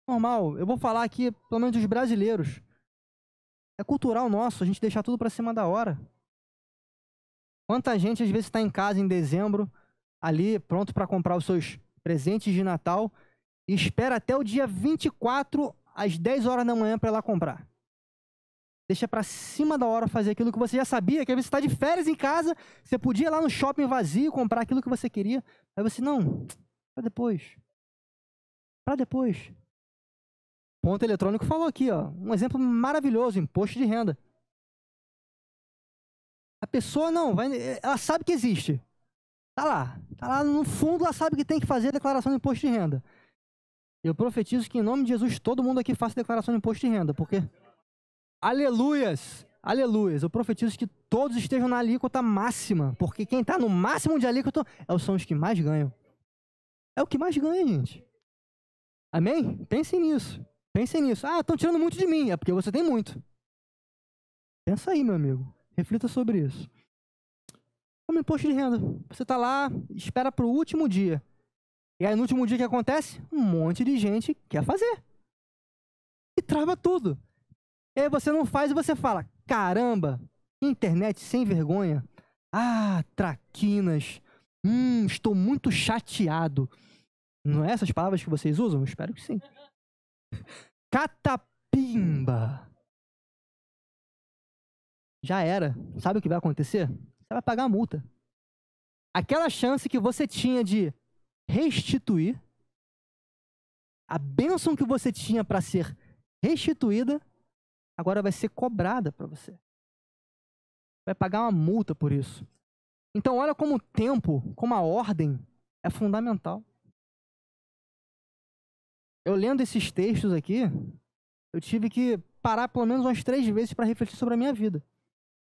Normal, eu vou falar aqui, pelo menos dos brasileiros. É cultural nosso a gente deixar tudo para cima da hora. Quanta gente às vezes está em casa em dezembro, ali pronto para comprar os seus presentes de Natal e espera até o dia 24 às 10 horas da manhã para ir lá comprar. Deixa para cima da hora fazer aquilo que você já sabia, que às vezes você está de férias em casa, você podia ir lá no shopping vazio comprar aquilo que você queria. Aí você, não, para depois. Para depois. Ponto Eletrônico falou aqui, ó, um exemplo maravilhoso, imposto de renda. A pessoa não, ela sabe que existe. Tá lá no fundo, ela sabe que tem que fazer a declaração de imposto de renda. Eu profetizo que em nome de Jesus todo mundo aqui faça declaração de imposto de renda, porque aleluias, aleluias, eu profetizo que todos estejam na alíquota máxima, porque quem tá no máximo de alíquota são os que mais ganham. É o que mais ganha, gente. Amém? Pensem nisso. Pensem nisso. Ah, estão tirando muito de mim. É porque você tem muito. Pensa aí, meu amigo. Reflita sobre isso. Como imposto de renda. Você tá lá, espera pro último dia. E aí, no último dia, o que acontece? Um monte de gente quer fazer. E trava tudo. E aí você não faz e você fala, caramba, internet sem vergonha. Ah, traquinas. Estou muito chateado. Não é essas palavras que vocês usam? Eu espero que sim. Catapimba. Já era. Sabe o que vai acontecer? Você vai pagar a multa. Aquela chance que você tinha de restituir, a bênção que você tinha para ser restituída, agora vai ser cobrada para você. Vai pagar uma multa por isso. Então, olha como o tempo, como a ordem é fundamental. Eu lendo esses textos aqui, eu tive que parar pelo menos umas 3 vezes para refletir sobre a minha vida.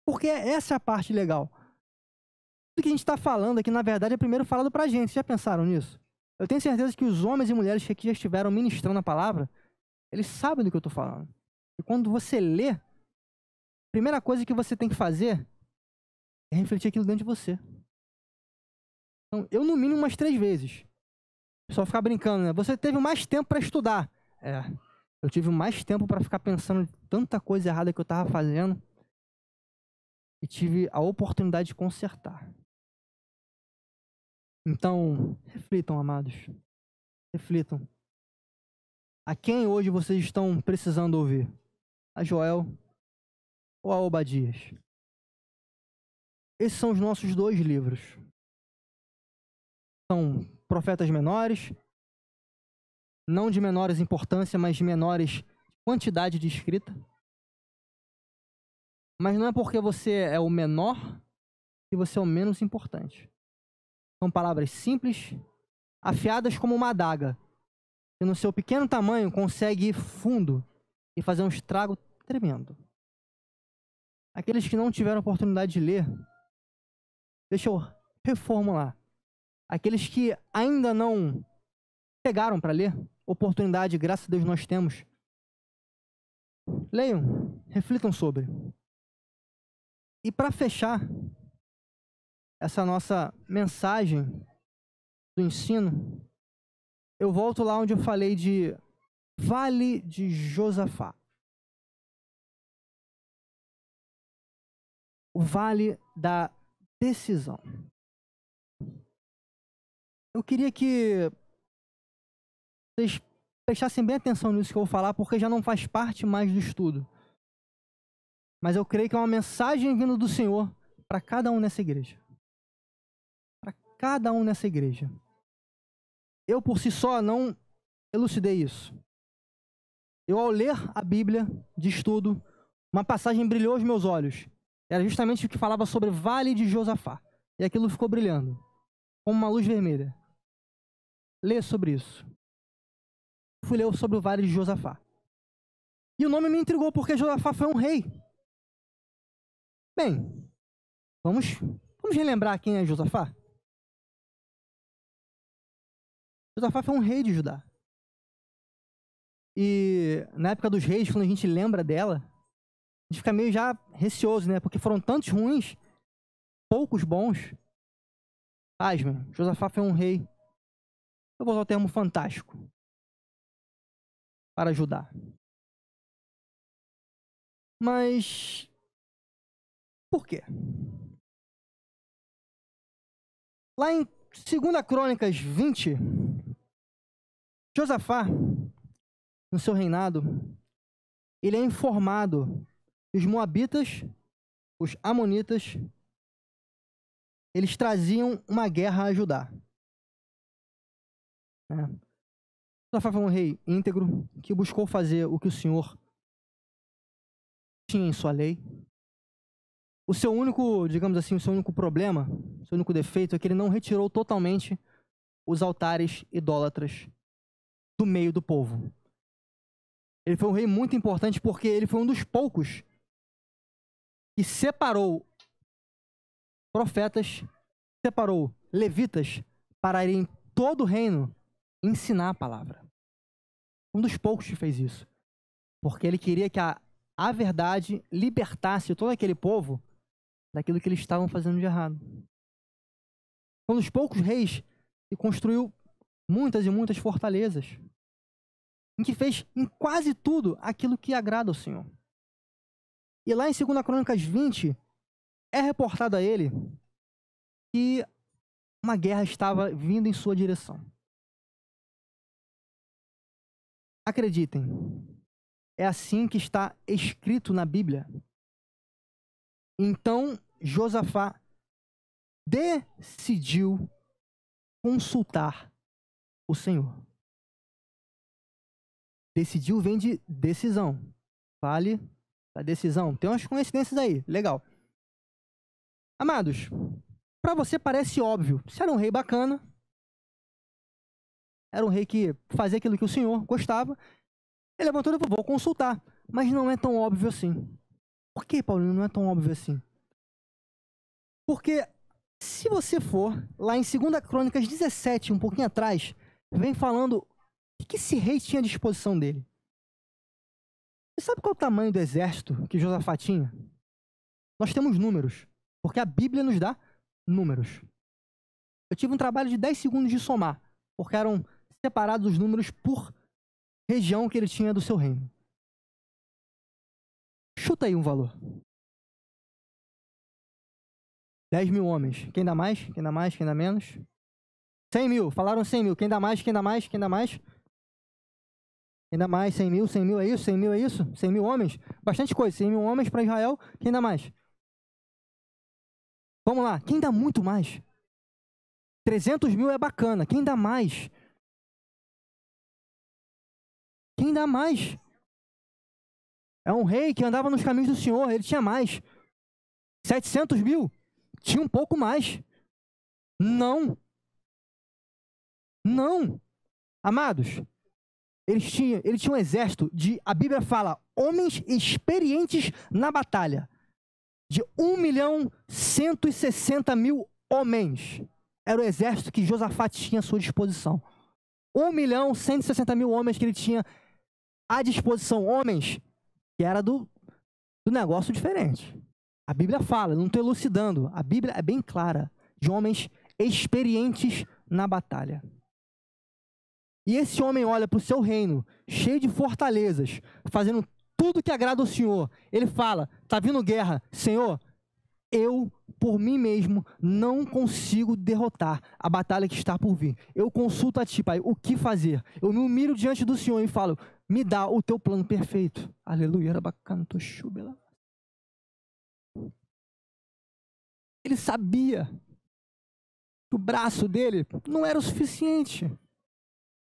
Porque essa é a parte legal. Tudo que a gente está falando aqui, na verdade, é primeiro falado para a gente. Já pensaram nisso? Eu tenho certeza que os homens e mulheres que aqui já estiveram ministrando a palavra, eles sabem do que eu estou falando. E quando você lê, a primeira coisa que você tem que fazer é refletir aquilo dentro de você. Então, eu no mínimo umas 3 vezes. O pessoal ficar brincando, né? Você teve mais tempo para estudar. Eu tive mais tempo para ficar pensando em tanta coisa errada que eu estava fazendo. E tive a oportunidade de consertar. Então, reflitam, amados. Reflitam. A quem hoje vocês estão precisando ouvir? A Joel ou a Obadias? Esses são os nossos 2 livros. São profetas menores, não de menores importância, mas de menores quantidade de escrita. Mas não é porque você é o menor que você é o menos importante. São palavras simples, afiadas como uma adaga, que no seu pequeno tamanho consegue ir fundo e fazer um estrago tremendo. Aqueles que não tiveram oportunidade de ler, deixa eu reformular. Aqueles que ainda não pegaram para ler, oportunidade, graças a Deus, nós temos. Leiam, reflitam sobre. E para fechar essa nossa mensagem do ensino, eu volto lá onde eu falei de Vale de Josafá. O vale da decisão. Eu queria que vocês prestassem bem atenção nisso que eu vou falar, porque já não faz parte mais do estudo. Mas eu creio que é uma mensagem vindo do Senhor para cada um nessa igreja. Para cada um nessa igreja. Eu, por si só, não elucidei isso. Eu, ao ler a Bíblia de estudo, uma passagem brilhou aos meus olhos. Era justamente o que falava sobre Vale de Josafá. E aquilo ficou brilhando, como uma luz vermelha. Lê sobre isso. Fui ler sobre o Vale de Josafá. E o nome me intrigou porque Josafá foi um rei. Bem, vamos relembrar quem é Josafá? Josafá foi um rei de Judá. E na época dos reis, quando a gente lembra dela, a gente fica meio já receoso, né? Porque foram tantos ruins, poucos bons. Pasmem, Josafá foi um rei, eu vou usar o termo fantástico, para Judá. Mas por quê? Lá em 2 Crônicas 20, Josafá, no seu reinado, ele é informado que os moabitas, os amonitas, eles traziam uma guerra a Judá. Josafá foi um rei íntegro que buscou fazer o que o Senhor tinha em sua lei. O seu único, digamos assim, o seu único problema, o seu único defeito é que ele não retirou totalmente os altares idólatras do meio do povo. Ele foi um rei muito importante porque ele foi um dos poucos que separou profetas, separou levitas para irem em todo o reino ensinar a palavra. Um dos poucos que fez isso. Porque ele queria que a verdade libertasse todo aquele povo daquilo que eles estavam fazendo de errado. Foi um dos poucos reis que construiu muitas e muitas fortalezas, em que fez em quase tudo aquilo que agrada ao Senhor. E lá em 2 Crônicas 20, é reportado a ele que uma guerra estava vindo em sua direção. Acreditem, é assim que está escrito na Bíblia. Então, Josafá decidiu consultar o Senhor. Decidiu vem de decisão. Vale a decisão. Tem umas coincidências aí. Legal. Amados, para você parece óbvio. Você era um rei bacana. Era um rei que fazia aquilo que o Senhor gostava. Ele levantou e falou, vou consultar. Mas não é tão óbvio assim. Por que, Paulinho, não é tão óbvio assim? Porque se você for lá em 2 Crônicas 17, um pouquinho atrás, vem falando o que esse rei tinha à disposição dele. Você sabe qual é o tamanho do exército que Josafá tinha? Nós temos números, porque a Bíblia nos dá números. Eu tive um trabalho de 10 segundos de somar, porque eram separados os números por região que ele tinha do seu reino. Chuta aí um valor. 10 mil homens. Quem dá mais? Quem dá mais? Quem dá menos? 100 mil. Falaram 100 mil. Quem dá mais? Quem dá mais? Quem dá mais? Quem dá mais? 100 mil? 100 mil é isso? 100 mil é isso? 100 mil homens? Bastante coisa. 100 mil homens para Israel. Quem dá mais? Vamos lá. Quem dá muito mais? 300 mil é bacana. Quem dá mais? Quem dá mais? É um rei que andava nos caminhos do Senhor. Ele tinha mais. 700 mil? Tinha um pouco mais. Não. Não. Amados, ele tinha um exército de, a Bíblia fala, homens experientes na batalha. De 1.160.000 homens. Era o exército que Josafá tinha à sua disposição. 1.160.000 homens que ele tinha à disposição. Homens que era do negócio diferente. A Bíblia fala, não estou elucidando. A Bíblia é bem clara. De homens experientes na batalha. E esse homem olha para o seu reino, cheio de fortalezas, fazendo tudo que agrada ao Senhor. Ele fala, está vindo guerra. Senhor, eu, por mim mesmo, não consigo derrotar a batalha que está por vir. Eu consulto a Ti, Pai, o que fazer? Eu me humilho diante do Senhor e falo, me dá o Teu plano perfeito. Aleluia, era bacana, tô chubela. Ele sabia que o braço dele não era o suficiente.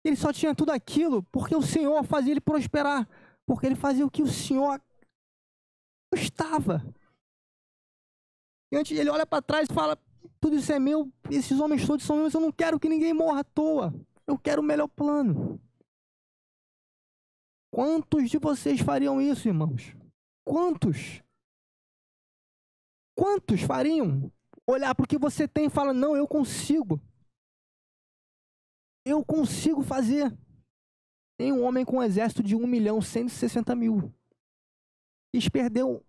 Ele só tinha tudo aquilo porque o Senhor fazia ele prosperar. Porque ele fazia o que o Senhor gostava. E antes ele olha para trás e fala, tudo isso é meu, esses homens todos são meus, eu não quero que ninguém morra à toa. Eu quero o melhor plano. Quantos de vocês fariam isso, irmãos? Quantos? Quantos fariam? Olhar para o que você tem e falar, não, eu consigo. Eu consigo fazer. Tem um homem com um exército de 1.160.000. Eles perdeu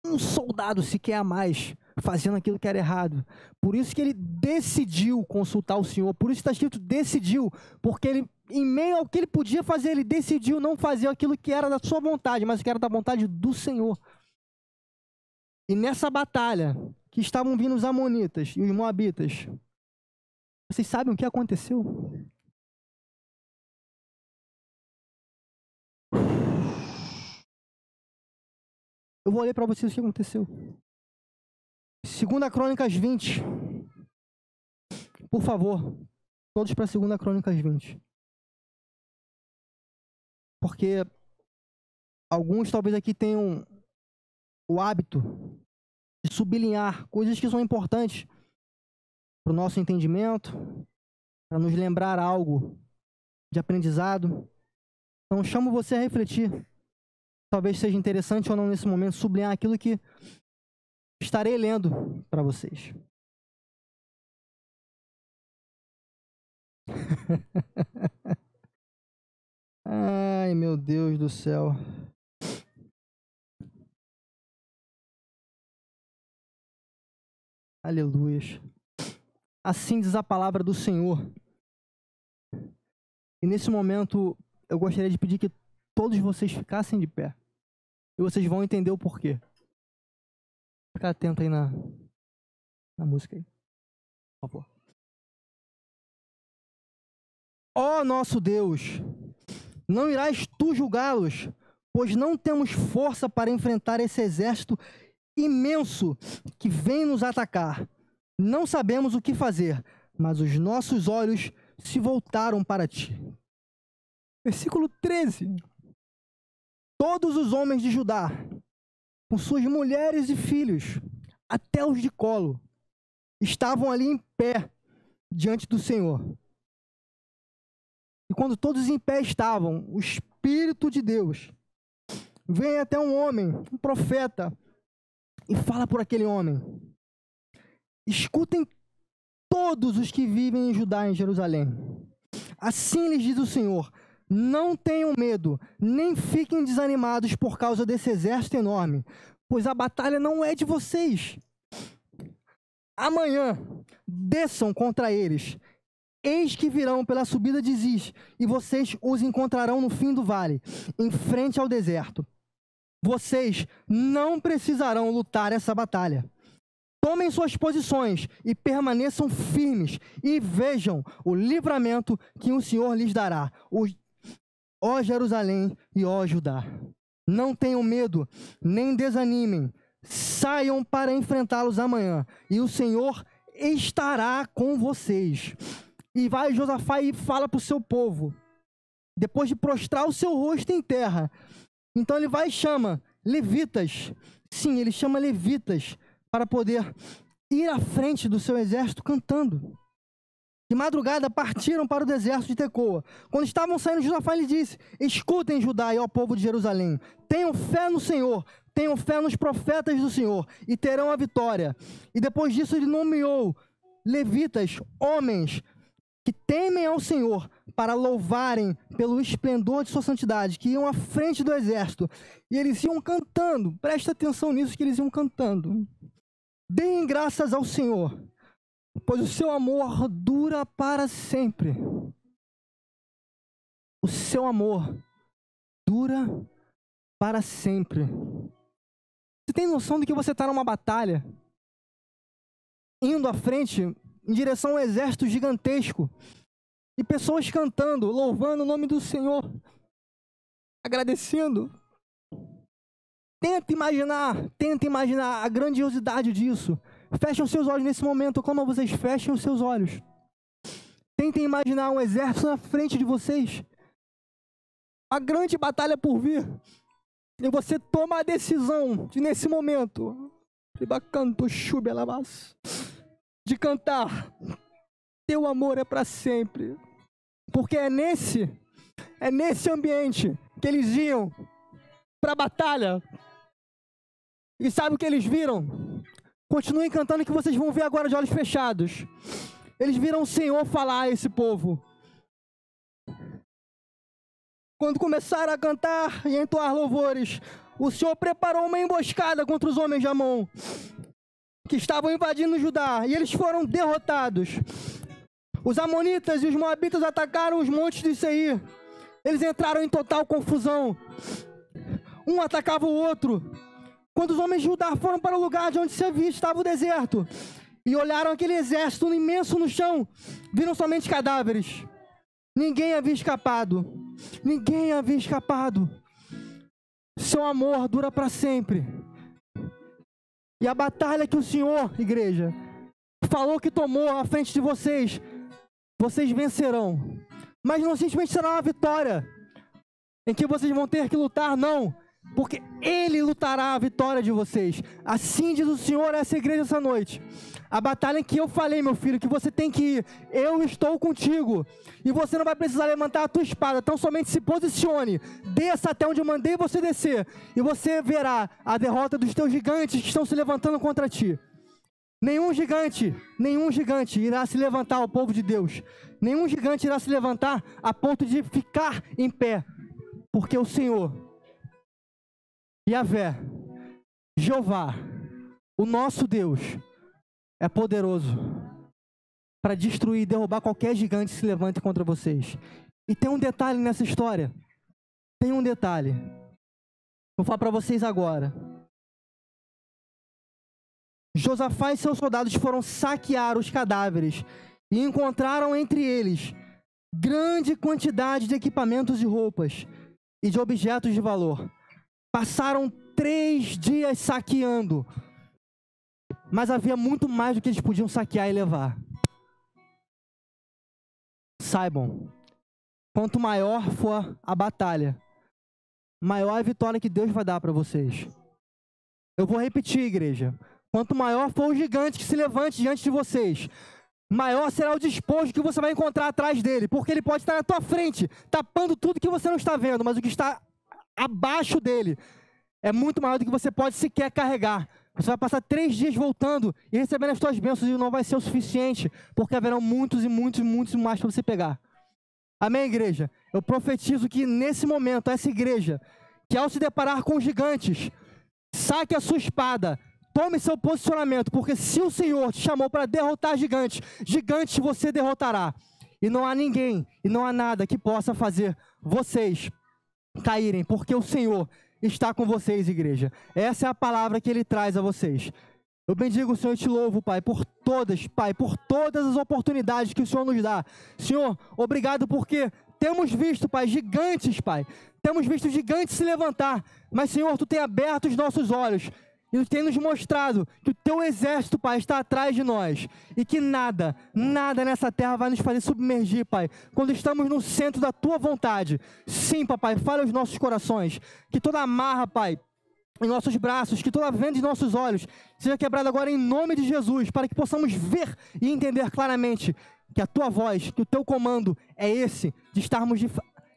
um soldado sequer a mais, fazendo aquilo que era errado. Por isso que ele decidiu consultar o Senhor. Por isso está escrito decidiu. Porque ele, em meio ao que ele podia fazer, ele decidiu não fazer aquilo que era da sua vontade, mas que era da vontade do Senhor. E nessa batalha, que estavam vindo os amonitas e os moabitas, vocês sabem o que aconteceu? Eu vou ler para vocês o que aconteceu. 2 Crônicas 20. Por favor, todos para 2 Crônicas 20. Porque alguns talvez aqui tenham o hábito de sublinhar coisas que são importantes para o nosso entendimento, para nos lembrar algo de aprendizado. Então, chamo você a refletir. Talvez seja interessante ou não nesse momento sublinhar aquilo que estarei lendo para vocês. Ai, meu Deus do céu. Aleluia. Assim diz a palavra do Senhor. E nesse momento, eu gostaria de pedir que todos vocês ficassem de pé. E vocês vão entender o porquê. Fica atento aí na música aí, por favor. Ó nosso Deus, não irás tu julgá-los, pois não temos força para enfrentar esse exército imenso que vem nos atacar. Não sabemos o que fazer, mas os nossos olhos se voltaram para ti. Versículo 13. Todos os homens de Judá, com suas mulheres e filhos, até os de colo, estavam ali em pé diante do Senhor. E quando todos em pé estavam, o Espírito de Deus vem até um homem, um profeta, e fala por aquele homem: escutem todos os que vivem em Judá, em Jerusalém. Assim lhes diz o Senhor: não tenham medo, nem fiquem desanimados por causa desse exército enorme, pois a batalha não é de vocês. Amanhã desçam contra eles. Eis que virão pela subida de Ziz, e vocês os encontrarão no fim do vale, em frente ao deserto. Vocês não precisarão lutar essa batalha. Tomem suas posições e permaneçam firmes, e vejam o livramento que o Senhor lhes dará. Ó Jerusalém e ó Judá, não tenham medo, nem desanimem. Saiam para enfrentá-los amanhã, e o Senhor estará com vocês. E vai Josafá e fala para o seu povo, depois de prostrar o seu rosto em terra. Então ele vai e chama levitas. Sim, ele chama levitas para poder ir à frente do seu exército cantando. De madrugada partiram para o deserto de Tecoa. Quando estavam saindo, Josafá lhe disse: escutem, Judá e ó povo de Jerusalém, tenham fé no Senhor, tenham fé nos profetas do Senhor, e terão a vitória. E depois disso ele nomeou levitas, homens que temem ao Senhor, para louvarem pelo esplendor de sua santidade, que iam à frente do exército. E eles iam cantando, presta atenção nisso que eles iam cantando: deem graças ao Senhor, pois o seu amor dura para sempre. O seu amor dura para sempre. Você tem noção de que você está numa batalha, indo à frente em direção a um exército gigantesco, e pessoas cantando, louvando o nome do Senhor, agradecendo? Tenta imaginar a grandiosidade disso. Fechem os seus olhos nesse momento, como vocês fechem os seus olhos. Tentem imaginar um exército na frente de vocês, a grande batalha por vir, e você toma a decisão de, nesse momento, de cantar: teu amor é para sempre. Porque é nesse ambiente que eles iam para a batalha. E sabe o que eles viram? Continuem cantando, que vocês vão ver agora de olhos fechados. Eles viram o Senhor falar a esse povo. Quando começaram a cantar e entoar louvores, o Senhor preparou uma emboscada contra os homens de Amon, que estavam invadindo Judá, e eles foram derrotados. Os amonitas e os moabitas atacaram os montes de Seir. Eles entraram em total confusão. Um atacava o outro. Quando os homens de Judá foram para o lugar de onde se havia estava o deserto, e olharam aquele exército imenso no chão, viram somente cadáveres. Ninguém havia escapado. Ninguém havia escapado. Seu amor dura para sempre. E a batalha que o Senhor, igreja, falou que tomou à frente de vocês, vocês vencerão. Mas não simplesmente será uma vitória em que vocês vão ter que lutar, não. porque Ele lutará a vitória de vocês. Assim diz o Senhor a essa igreja essa noite. A batalha em que eu falei, meu filho, que você tem que ir, eu estou contigo. E você não vai precisar levantar a tua espada, então somente se posicione, desça até onde eu mandei você descer, e você verá a derrota dos teus gigantes que estão se levantando contra ti. Nenhum gigante irá se levantar ao povo de Deus. Nenhum gigante irá se levantar a ponto de ficar em pé, porque o Senhor, Yahvé, Jeová, o nosso Deus, é poderoso para destruir e derrubar qualquer gigante que se levante contra vocês. E tem um detalhe nessa história. Tem um detalhe. Vou falar para vocês agora. Josafá e seus soldados foram saquear os cadáveres e encontraram entre eles grande quantidade de equipamentos e roupas e de objetos de valor. Passaram 3 dias saqueando, mas havia muito mais do que eles podiam saquear e levar. Saibam, quanto maior for a batalha, maior a vitória que Deus vai dar para vocês. Eu vou repetir, igreja. Quanto maior for o gigante que se levante diante de vocês, maior será o despojo que você vai encontrar atrás dele, porque ele pode estar na tua frente, tapando tudo que você não está vendo, mas o que está abaixo dele é muito maior do que você pode sequer carregar. Você vai passar 3 dias voltando e recebendo as suas bênçãos e não vai ser o suficiente, porque haverão muitos mais para você pegar. Amém, igreja? Eu profetizo que nesse momento, essa igreja, que ao se deparar com gigantes, saque a sua espada, tome seu posicionamento, porque se o Senhor te chamou para derrotar gigantes, gigantes você derrotará. E não há ninguém, e não há nada que possa fazer vocês caírem, porque o Senhor está com vocês, igreja. Essa é a palavra que Ele traz a vocês. Eu bendigo o Senhor e te louvo, Pai, por todas as oportunidades que o Senhor nos dá. Senhor, obrigado porque temos visto, Pai, gigantes, Pai. Temos visto gigantes se levantar, mas, Senhor, Tu tem aberto os nossos olhos e tem nos mostrado que o Teu exército, Pai, está atrás de nós e que nada nessa terra vai nos fazer submergir, Pai, quando estamos no centro da Tua vontade. Sim, Papai, fale aos nossos corações, que toda amarra, Pai, em nossos braços, que toda venda em nossos olhos seja quebrada agora em nome de Jesus, para que possamos ver e entender claramente que a Tua voz, que o Teu comando é esse, de estarmos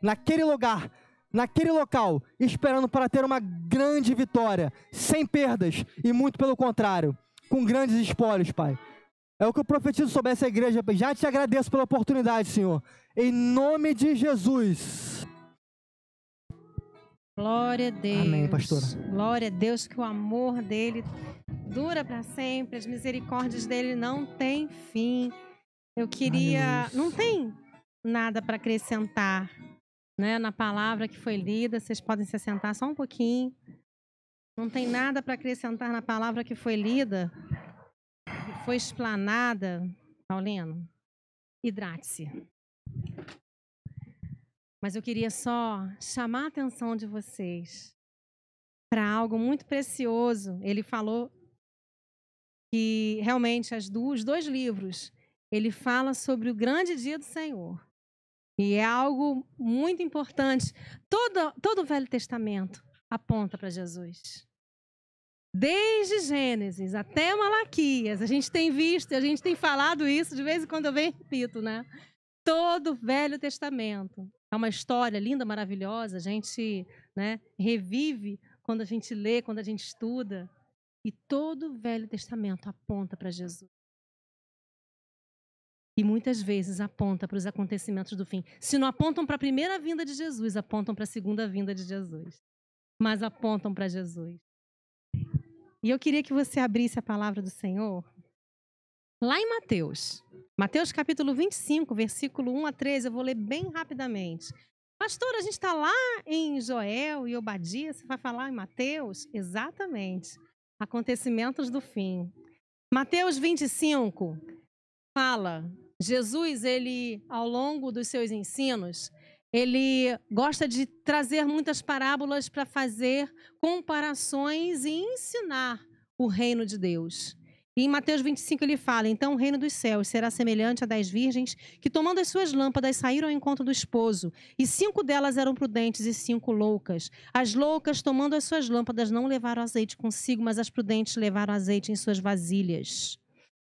naquele lugar, naquele local, esperando para ter uma grande vitória, sem perdas e muito pelo contrário, com grandes espólios, Pai. É o que eu profetizo sobre essa igreja. Já te agradeço pela oportunidade, Senhor. Em nome de Jesus. Glória a Deus. Amém, pastora. Glória a Deus, que o amor dele dura para sempre, as misericórdias dele não têm fim. Eu queria... Não tem nada para acrescentar, né, na palavra que foi lida. Vocês podem se sentar só um pouquinho. Não tem nada para acrescentar na palavra que foi lida, que foi explanada. Paulino, hidrate-se. Mas eu queria só chamar a atenção de vocês para algo muito precioso. Ele falou que realmente os 2 livros, ele fala sobre o grande dia do Senhor. E é algo muito importante. Todo o Velho Testamento aponta para Jesus. Desde Gênesis até Malaquias, a gente tem visto, a gente tem falado isso, de vez em quando eu venho e repito, né? Todo o Velho Testamento. É uma história linda, maravilhosa, a gente, né, revive quando a gente lê, quando a gente estuda. E todo o Velho Testamento aponta para Jesus. E muitas vezes aponta para os acontecimentos do fim. Se não apontam para a primeira vinda de Jesus, apontam para a segunda vinda de Jesus. Mas apontam para Jesus. E eu queria que você abrisse a palavra do Senhor lá em Mateus. Mateus capítulo 25, versículo 1 a 13. Eu vou ler bem rapidamente. Pastor, a gente está lá em Joel e Obadias. Você vai falar em Mateus? Exatamente. Acontecimentos do fim. Mateus 25 fala... Jesus, ele, ao longo dos seus ensinos, ele gosta de trazer muitas parábolas para fazer comparações e ensinar o reino de Deus. E em Mateus 25 ele fala: então o reino dos céus será semelhante a 10 virgens que, tomando as suas lâmpadas, saíram ao encontro do esposo. E 5 delas eram prudentes e 5 loucas. As loucas, tomando as suas lâmpadas, não levaram azeite consigo, mas as prudentes levaram azeite em suas vasilhas.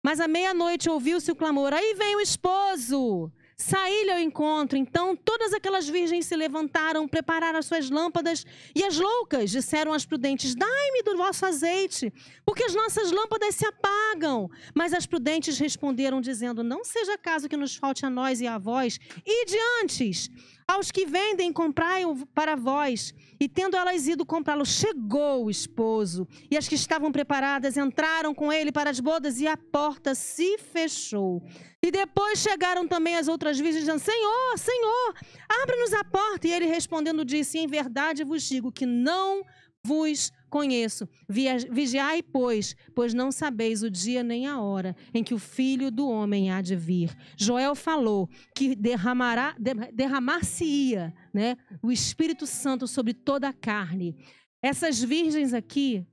Mas à meia-noite ouviu-se o clamor: aí vem o esposo! Saí-lhe ao encontro. Então todas aquelas virgens se levantaram, prepararam as suas lâmpadas, e as loucas disseram às prudentes: dai-me do vosso azeite, porque as nossas lâmpadas se apagam. Mas as prudentes responderam, dizendo: não seja caso que nos falte a nós e a vós, ide antes aos que vendem, comprai-o para vós. E tendo elas ido comprá-lo, chegou o esposo, e as que estavam preparadas entraram com ele para as bodas, e a porta se fechou. E depois chegaram também as outras virgens, dizendo: Senhor, Senhor, abre-nos a porta. E ele respondendo disse: em verdade vos digo que não vos conheço. Vigiai, pois não sabeis o dia nem a hora em que o Filho do Homem há de vir. Joel falou que derramar-se-ia, né, o Espírito Santo sobre toda a carne. Essas virgens aqui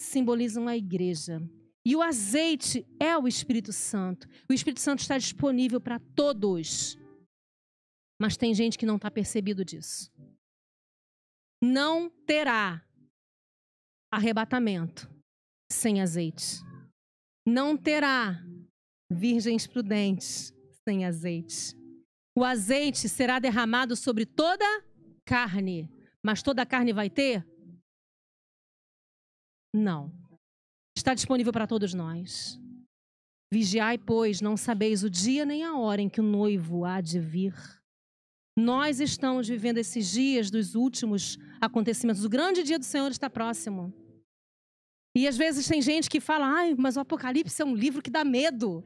simbolizam a igreja. E o azeite é o Espírito Santo. O Espírito Santo está disponível para todos. Mas tem gente que não está percebido disso. Não terá arrebatamento sem azeite. Não terá virgens prudentes sem azeite. O azeite será derramado sobre toda a carne. Mas toda a carne vai ter? Não. Está disponível para todos nós. Vigiai, pois, não sabeis o dia nem a hora em que o noivo há de vir. Nós estamos vivendo esses dias dos últimos acontecimentos. O grande dia do Senhor está próximo. E às vezes tem gente que fala: ai, mas o Apocalipse é um livro que dá medo.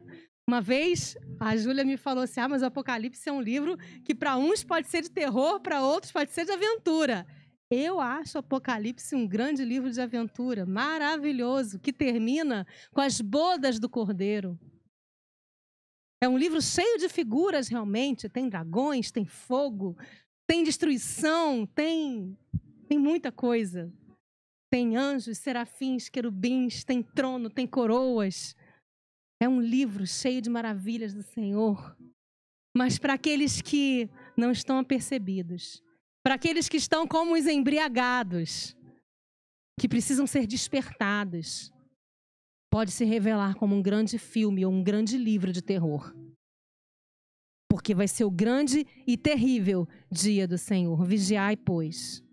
Uma vez a Júlia me falou assim: mas o Apocalipse é um livro que para uns pode ser de terror, para outros pode ser de aventura. Eu acho o Apocalipse um grande livro de aventura, maravilhoso, que termina com as bodas do Cordeiro. É um livro cheio de figuras, realmente. Tem dragões, tem fogo, tem destruição, tem muita coisa. Tem anjos, serafins, querubins, tem trono, tem coroas. É um livro cheio de maravilhas do Senhor. Mas para aqueles que não estão apercebidos, para aqueles que estão como os embriagados, que precisam ser despertados, pode se revelar como um grande filme ou um grande livro de terror. Porque vai ser o grande e terrível dia do Senhor. Vigiai, pois.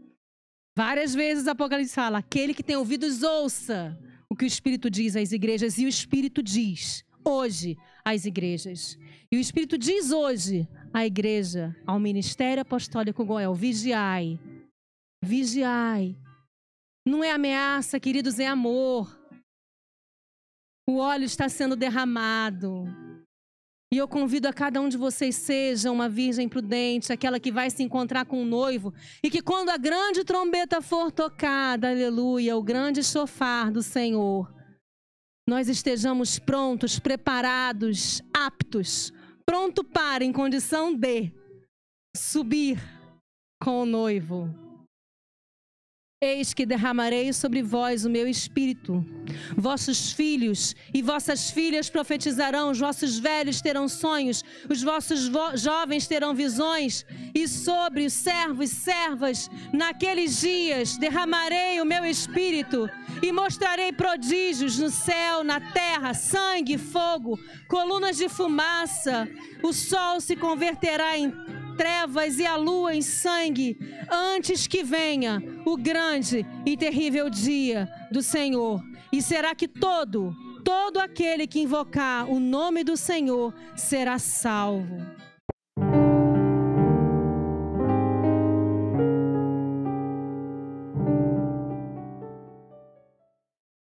Várias vezes o Apocalipse fala: aquele que tem ouvidos, ouça o que o Espírito diz às igrejas. E o Espírito diz hoje às igrejas. E o Espírito diz hoje à igreja, ao Ministério Apostólico Goel: vigiai. Vigiai. Não é ameaça, queridos, é amor. O óleo está sendo derramado. E eu convido a cada um de vocês: seja uma virgem prudente, aquela que vai se encontrar com o noivo, e que quando a grande trombeta for tocada, aleluia, o grande chofar do Senhor, nós estejamos prontos, preparados, aptos, pronto para, em condição de subir com o noivo. Eis que derramarei sobre vós o meu espírito. Vossos filhos e vossas filhas profetizarão, os vossos velhos terão sonhos, os vossos jovens terão visões, e sobre os servos e servas, naqueles dias, derramarei o meu espírito, e mostrarei prodígios no céu, na terra, sangue, fogo, colunas de fumaça. O sol se converterá em trevas e a lua em sangue, antes que venha o grande e terrível dia do Senhor. E será que todo aquele que invocar o nome do Senhor será salvo.